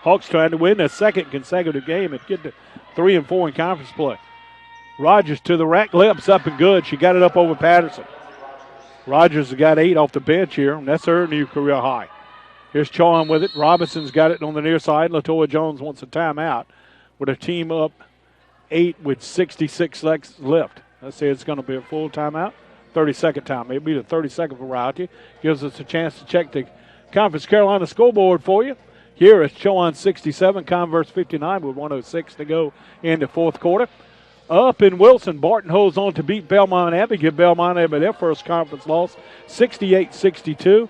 Hawks trying to win their second consecutive game and get to 3 and 4 in conference play. Rogers to the rack, layups up and good. She got it up over Patterson. Rogers has got 8 off the bench here, and that's her new career high. Here's Chowan with it. Robinson's got it on the near side. Latoya Jones wants a timeout with a team up 8 with 66 seconds left. Let's say it's going to be a full timeout. 30-second time. Maybe the 30-second variety. Gives us a chance to check the Conference Carolina scoreboard for you. Here it's Chowan 67, Converse 59 with 1:06 to go in the fourth quarter. Up in Wilson, Barton holds on to beat Belmont Abbey. Give Belmont Abbey their first conference loss, 68-62.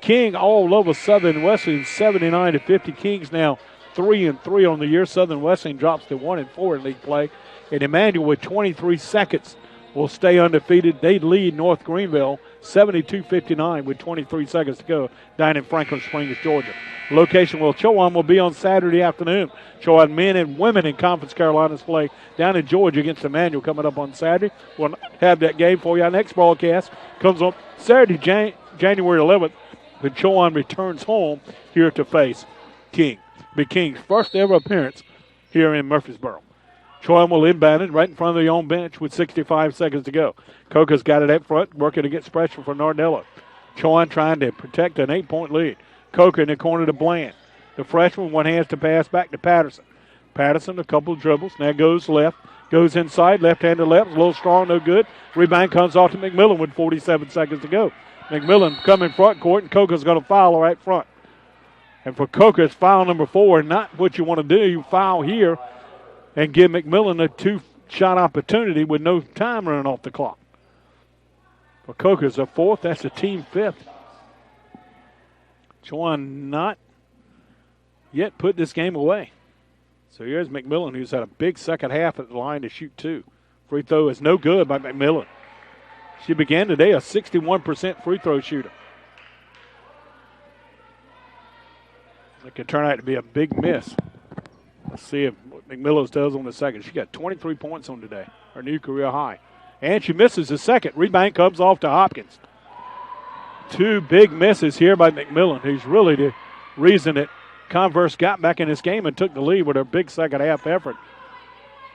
King all over Southern Wesleyan, 79-50. King's now 3-3 on the year. Southern Wesleyan drops to 1-4 in league play. And Emmanuel with 23 seconds will stay undefeated. They lead North Greenville 72-59 with 23 seconds to go down in Franklin Springs, Georgia. Location will Chowan will be on Saturday afternoon. Chowan men and women in Conference Carolinas play down in Georgia against Emmanuel coming up on Saturday. We'll have that game for you. Our next broadcast comes on Saturday, January 11th, when Chowan returns home here to face King. Be King's first ever appearance here in Murfreesboro. Chowan will inbound it right in front of their own bench with 65 seconds to go. Coca's got it up front, working against pressure for Nardello. Chowan trying to protect an 8-point lead. Coca in the corner to Bland. The freshman, one hands to pass back to Patterson. Patterson, a couple of dribbles. Now goes left. Goes inside. Left-handed left. A little strong, no good. Rebound comes off to McMillan with 47 seconds to go. McMillan coming front court, and Coca's going to foul right front. And for Coca, it's foul number 4. Not what you want to do. You foul here and give McMillan a 2-shot opportunity with no time running off the clock. For Coca's a 4th. That's a team 5th. Chowan not yet put this game away. So here's McMillan, who's had a big second half at the line to shoot 2. Free throw is no good by McMillan. She began today a 61% free throw shooter. It could turn out to be a big miss. Let's see if McMillan does on the second. She got 23 points on today, her new career high. And she misses the second. Rebound comes off to Hopkins. 2 big misses here by McMillan, who's really the reason that Converse got back in this game and took the lead with her big second half effort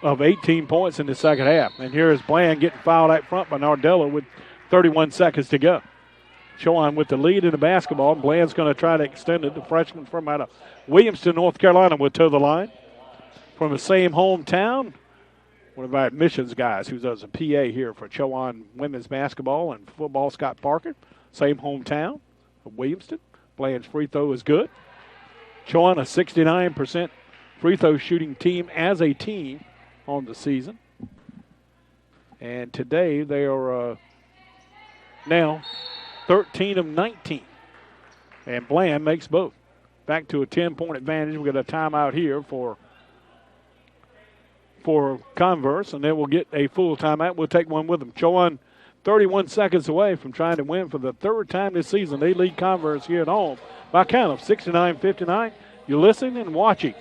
of 18 points in the second half. And here is Bland getting fouled out front by Nardella with 31 seconds to go. Chowan with the lead in the basketball. Bland's going to try to extend it. The freshman from out of Williamston, North Carolina, will toe the line. From the same hometown, one of our admissions guys who does a PA here for Chowan women's basketball and football, Scott Parker. Same hometown of Williamston. Bland's free throw is good. Chowan a 69% free throw shooting team as a team on the season. And today they are now 13 of 19. And Bland makes both. Back to a 10-point advantage. We've got a timeout here for Converse, and then we'll get a full timeout. We'll take one with them. Chowan 31 seconds away from trying to win for the third time this season. They lead Converse here at home by a count of 69-59. You're listening and watching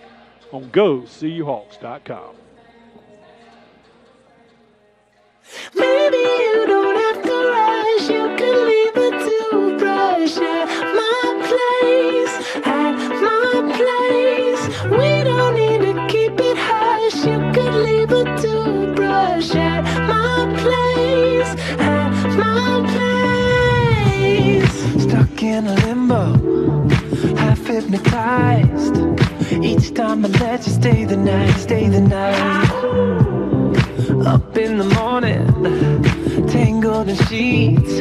on GoCUHawks.com. Maybe you don't have to rush. You can leave a toothbrush at my place. We don't need to keep it hush. You could leave a toothbrush at my place. Stuck in a limbo, half hypnotized. Each time I let you stay the night. Up in the morning, tangled in sheets.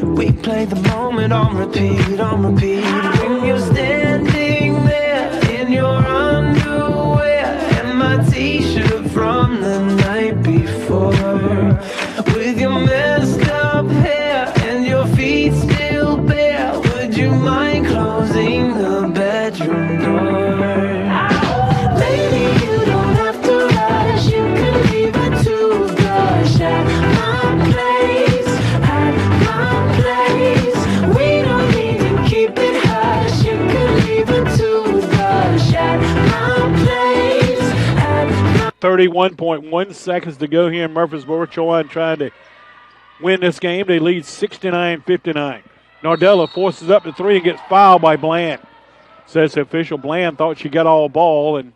We play the moment on repeat. When you're standing there in your underwear and my t-shirt from the night before, with your messed up hair and your feet still bare, would you mind closing the bedroom door? Maybe you don't have to rush. You can leave a toothbrush at my place. We don't need to keep it hush. You can leave a toothbrush at my place. 31.1 seconds to go here in Murfreesboro. Chowan trying to win this game. They lead 69-59. Nardella forces up to 3 and gets fouled by Bland. Says the official. Bland thought she got all ball, and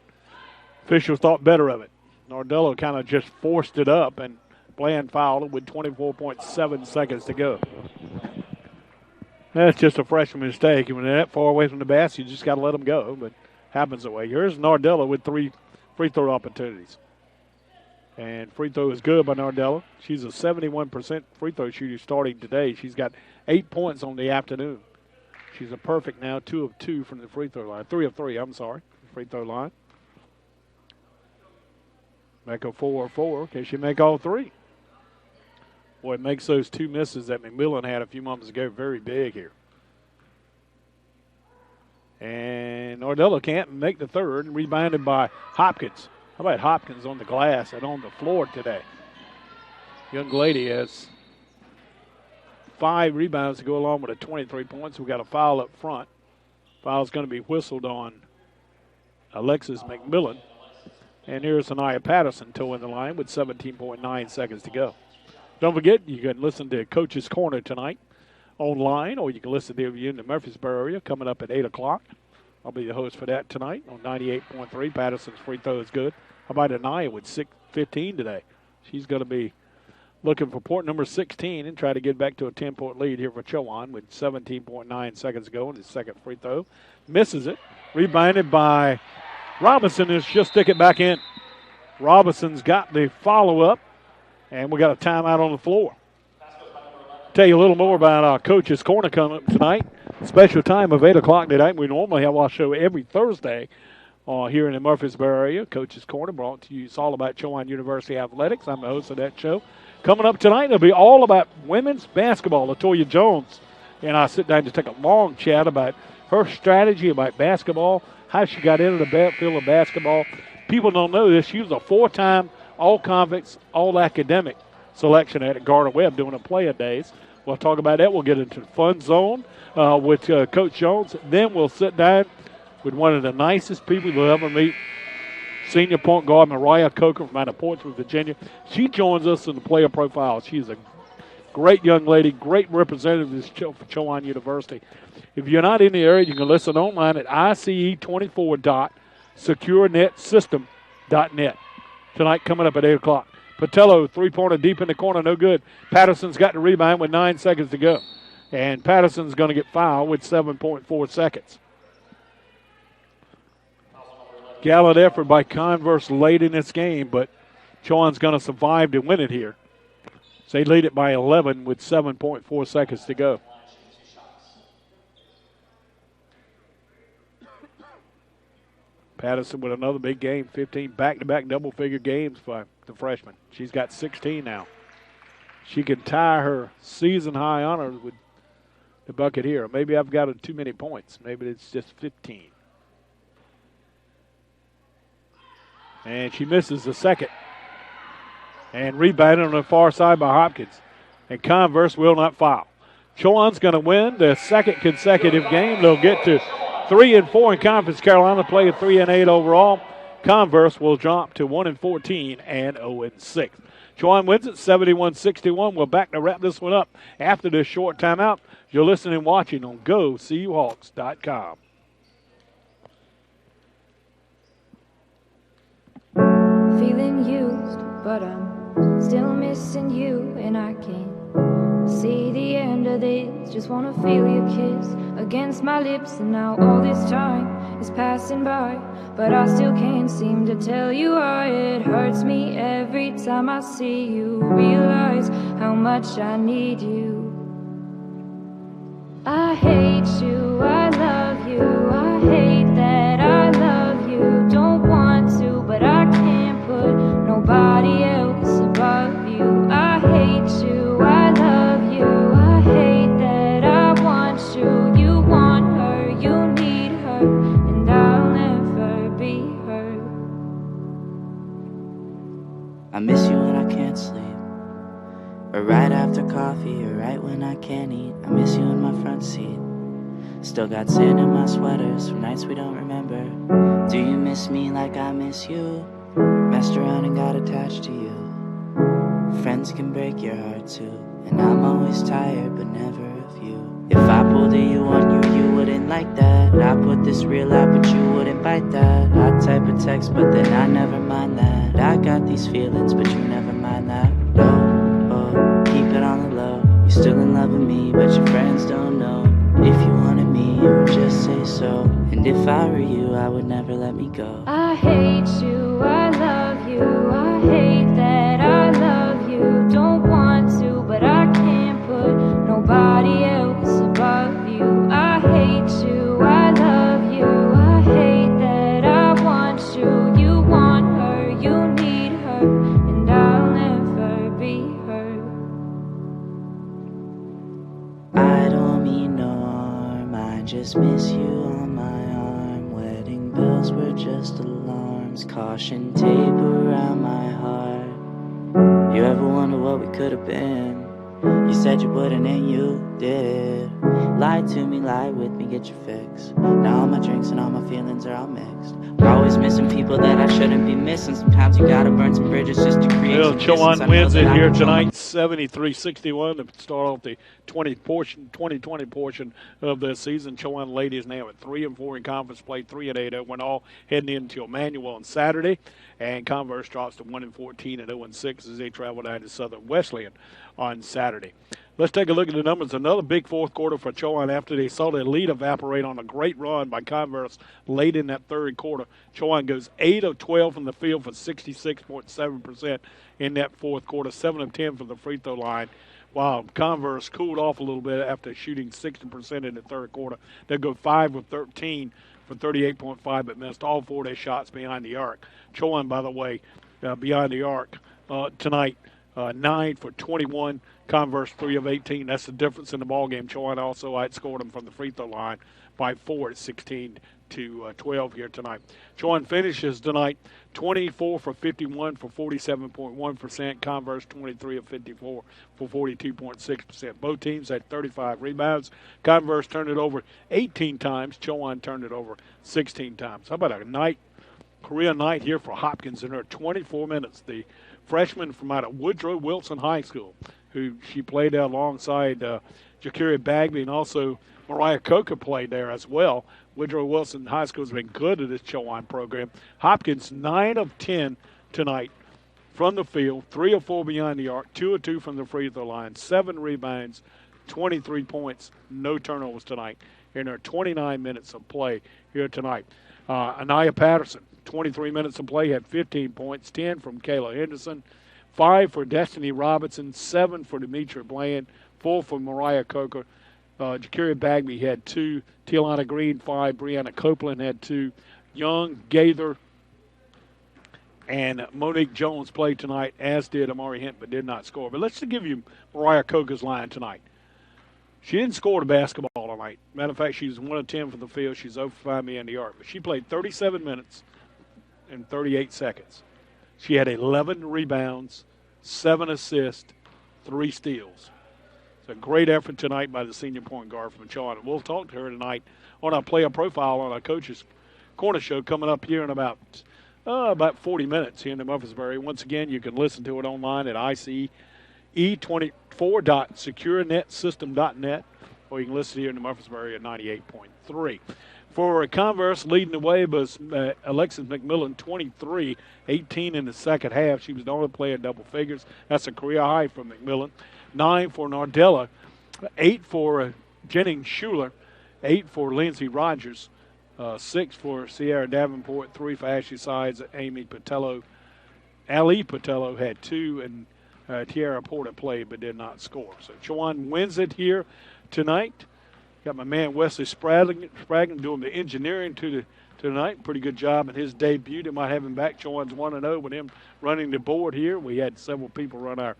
officials thought better of it. Nardella kind of just forced it up, and Bland fouled it with 24.7 seconds to go. That's just a freshman mistake. When they're that far away from the basket, you just got to let them go, but happens that way. Here's Nardella with 3 free throw opportunities. And free throw is good by Nardella. She's a 71% free throw shooter starting today. She's got 8 points on the afternoon. She's a perfect now, 2 of 2 from the free throw line. 3 of 3, free throw line. Make a 4 of 4. Can she make all 3? Boy, it makes those 2 misses that McMillan had a few moments ago very big here. And Nardella can't make the third, rebounded by Hopkins. How about Hopkins on the glass and on the floor today? Young lady has 5 rebounds to go along with 23 points. We've got a foul up front. Foul's going to be whistled on Alexis McMillan. And here's Anaya Patterson toeing the line with 17.9 seconds to go. Don't forget, you can listen to Coach's Corner tonight online, or you can listen to it in the Murfreesboro area coming up at 8 o'clock. I'll be the host for that tonight on 98.3. Patterson's free throw is good. How about Anaya with 6:15 today? She's going to be looking for port number 16 and try to get back to a 10-point lead here for Chowan with 17.9 seconds to go in his second free throw. Misses it. Rebounded by Robinson, and she'll stick it back in. Robinson's got the follow-up, and we got a timeout on the floor. Tell you a little more about our Coach's Corner coming up tonight. Special time of 8 o'clock tonight. We normally have our show every Thursday here in the Murfreesboro area. Coach's Corner brought to you. It's all about Chowan University Athletics. I'm the host of that show. Coming up tonight, it'll be all about women's basketball. LaToya Jones and I sit down to take a long chat about her strategy about basketball, how she got into the field of basketball. People don't know this. She was a 4-time all-conference, all-academic selection at Gardner-Webb during the play-in days. We'll talk about that. We'll get into the fun zone with Coach Jones. Then we'll sit down with one of the nicest people you'll ever meet, senior point guard Mariah Coker from out of Portsmouth, Virginia. She joins us in the player profile. She's a great young lady, great representative for Chowan University. If you're not in the area, you can listen online at ice24.securenetsystem.net. Tonight coming up at 8 o'clock. Patello, three-pointer deep in the corner, no good. Patterson's got the rebound with 9 seconds to go. And Patterson's going to get fouled with 7.4 seconds. Gallant effort by Converse late in this game, but Chowan's going to survive to win it here. So they lead it by 11 with 7.4 seconds to go. Patterson with another big game, 15 back-to-back double-figure games for the freshman. She's got 16 now. She can tie her season-high honors with the bucket here. Maybe I've got too many points. Maybe it's just 15. And she misses the second. And rebounded on the far side by Hopkins. And Converse will not foul. Chowan's going to win the second consecutive game. They'll get to 3-4 in Conference. Carolina play at 3-8 overall. Converse will drop to 1-14 and 0-6. Chowan wins it 71-61. We're back to wrap this one up after this short timeout. You're listening and watching on GoCUHawks.com. Feeling used, but I'm still missing you, and I can't see the end of this. Just wanna feel your kiss against my lips, and now all this time is passing by, but I still can't seem to tell you why. It hurts me every time I see you, realize how much I need you. I hate you, I love you, I hate that I love you. Don't want to, but I can't put nobody else above you. I hate you, I love you, I hate that I want you. You want her, you need her, and I'll never be her. I miss you when I can't sleep, or right after coffee, or right when I can't eat. I miss you in my front seat. Still got sand in my sweaters from nights we don't remember. Do you miss me like I miss you? Messed around and got attached to you. Friends can break your heart too, and I'm always tired but never of you. If I pulled a you on you, you wouldn't like that. I put this real out but you wouldn't bite that. I type a text but then I never mind that. I got these feelings but you never mind that. No, oh, keep it on the low. You're still in love with me but your friends don't know. If you wanted me, you would just say so. And if I were you, I would never let me go. I hate you, I love you, I hate that I love you. Don't want to, but I can't put nobody else above you. I hate you, I love you, I hate that I want you. You want her, you need her, and I'll never be her. I don't mean no harm, I just miss you on my arm. Wedding bells were just alarms, caution tape around my heart. You ever wonder what we could have been? You said you wouldn't and you did. Lie to me, lie with me, get your fix. Now all my drinks and all my feelings are all mixed. Always missing people that I shouldn't be missing. Sometimes you gotta burn some bridges just to create some distance. Chowan wins it here tonight, 73-61 to start off the 2020 portion of the season. Chowan ladies now at 3-4 in conference play, 3-8 went all heading into Emmanuel on Saturday, and Converse drops to 1-14 and 0-6 as they travel down to Southern Wesleyan on Saturday. Let's take a look at the numbers. Another big fourth quarter for Chowan after they saw their lead evaporate on a great run by Converse late in that third quarter. Chowan goes 8 of 12 from the field for 66.7% in that fourth quarter, 7 of 10 from the free throw line. While Converse cooled off a little bit after shooting 60% in the third quarter. They'll go 5 of 13 for 38.5, but missed all 4 of their shots behind the arc. Chowan, by the way, behind the arc tonight, 9 for 21. Converse 3 of 18. That's the difference in the ball game. Chowan also outscored them from the free throw line by 4 at 16 to 12 here tonight. Chowan finishes tonight 24 for 51 for 47.1%. Converse 23 of 54 for 42.6%. Both teams had 35 rebounds. Converse turned it over 18 times. Chowan turned it over 16 times. How about a career night here for Hopkins in her 24 minutes? The freshman from out of Woodrow Wilson High School, who she played there alongside Jakiri Bagby, and also Mariah Coker played there as well. Woodrow Wilson High School has been good at this Chowan program. Hopkins 9 of 10 tonight from the field, 3 of 4 beyond the arc, 2 of 2 from the free throw line, 7 rebounds, 23 points, no turnovers tonight in her 29 minutes of play here tonight. Anaya Patterson, 23 minutes of play, had 15 points, 10 from Kayla Henderson, 5 for Destiny Robinson, 7 for Demetria Bland, 4 for Mariah Coker. Jakiri Bagby had 2, Tialana Green 5, Brianna Copeland had 2, Young, Gaither, and Monique Jones played tonight, as did Amari Hint, but did not score. But let's just give you Mariah Coker's line tonight. She didn't score the basketball tonight. Matter of fact, she's 1 of 10 from the field. She's 0 for 5 beyond the arc. But she played 37 minutes and 38 seconds. She had 11 rebounds, 7 assists, 3 steals. It's a great effort tonight by the senior point guard from Chowan. We'll talk to her tonight on our player profile on our Coach's Corner show coming up here in about 40 minutes here in the Murfreesboro. Once again, you can listen to it online at ICE24.securenetsystem.net, or you can listen here in the Murfreesboro at 98.3. For Converse, leading the way was Alexis McMillan, 23, 18 in the second half. She was the only player in double figures. That's a career high for McMillan. 9 for Nardella, 8 for Jennings Schuler, 8 for Lindsey Rogers, 6 for Sierra Davenport, 3 for Ashley Sides, Amy Patello. Ali Patello had 2, and Tiara Porter played but did not score. So Chowan wins it here tonight. Got my man Wesley Spraggin doing the engineering tonight. Pretty good job in his debut. They might have him back. Chowan's 1-0 with him running the board here. We had several people run our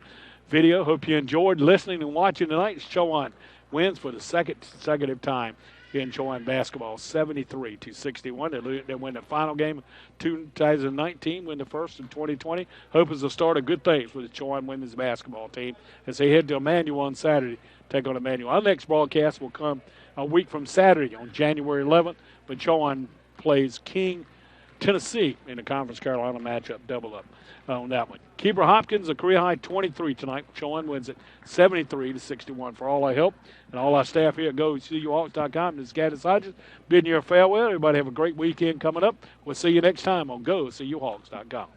video. Hope you enjoyed listening and watching tonight. Chowan wins for the second consecutive time in Chowan basketball, 73-61. They win the final game of 2019, win the first in 2020. Hope is the start of good things for the Chowan women's basketball team as they head to Emmanuel on Saturday, take on Emmanuel. Our next broadcast will come a week from Saturday on January 11th, but Chowan plays King, Tennessee in the Conference Carolina matchup, double up on that one. Keeper Hopkins, a career high 23 tonight. Chowan wins it 73-61. For all our help and all our staff here at GoSeeYouHawks.com, this is Gaddis Hodges bidding you a farewell. Everybody have a great weekend coming up. We'll see you next time on GoSeeYouHawks.com.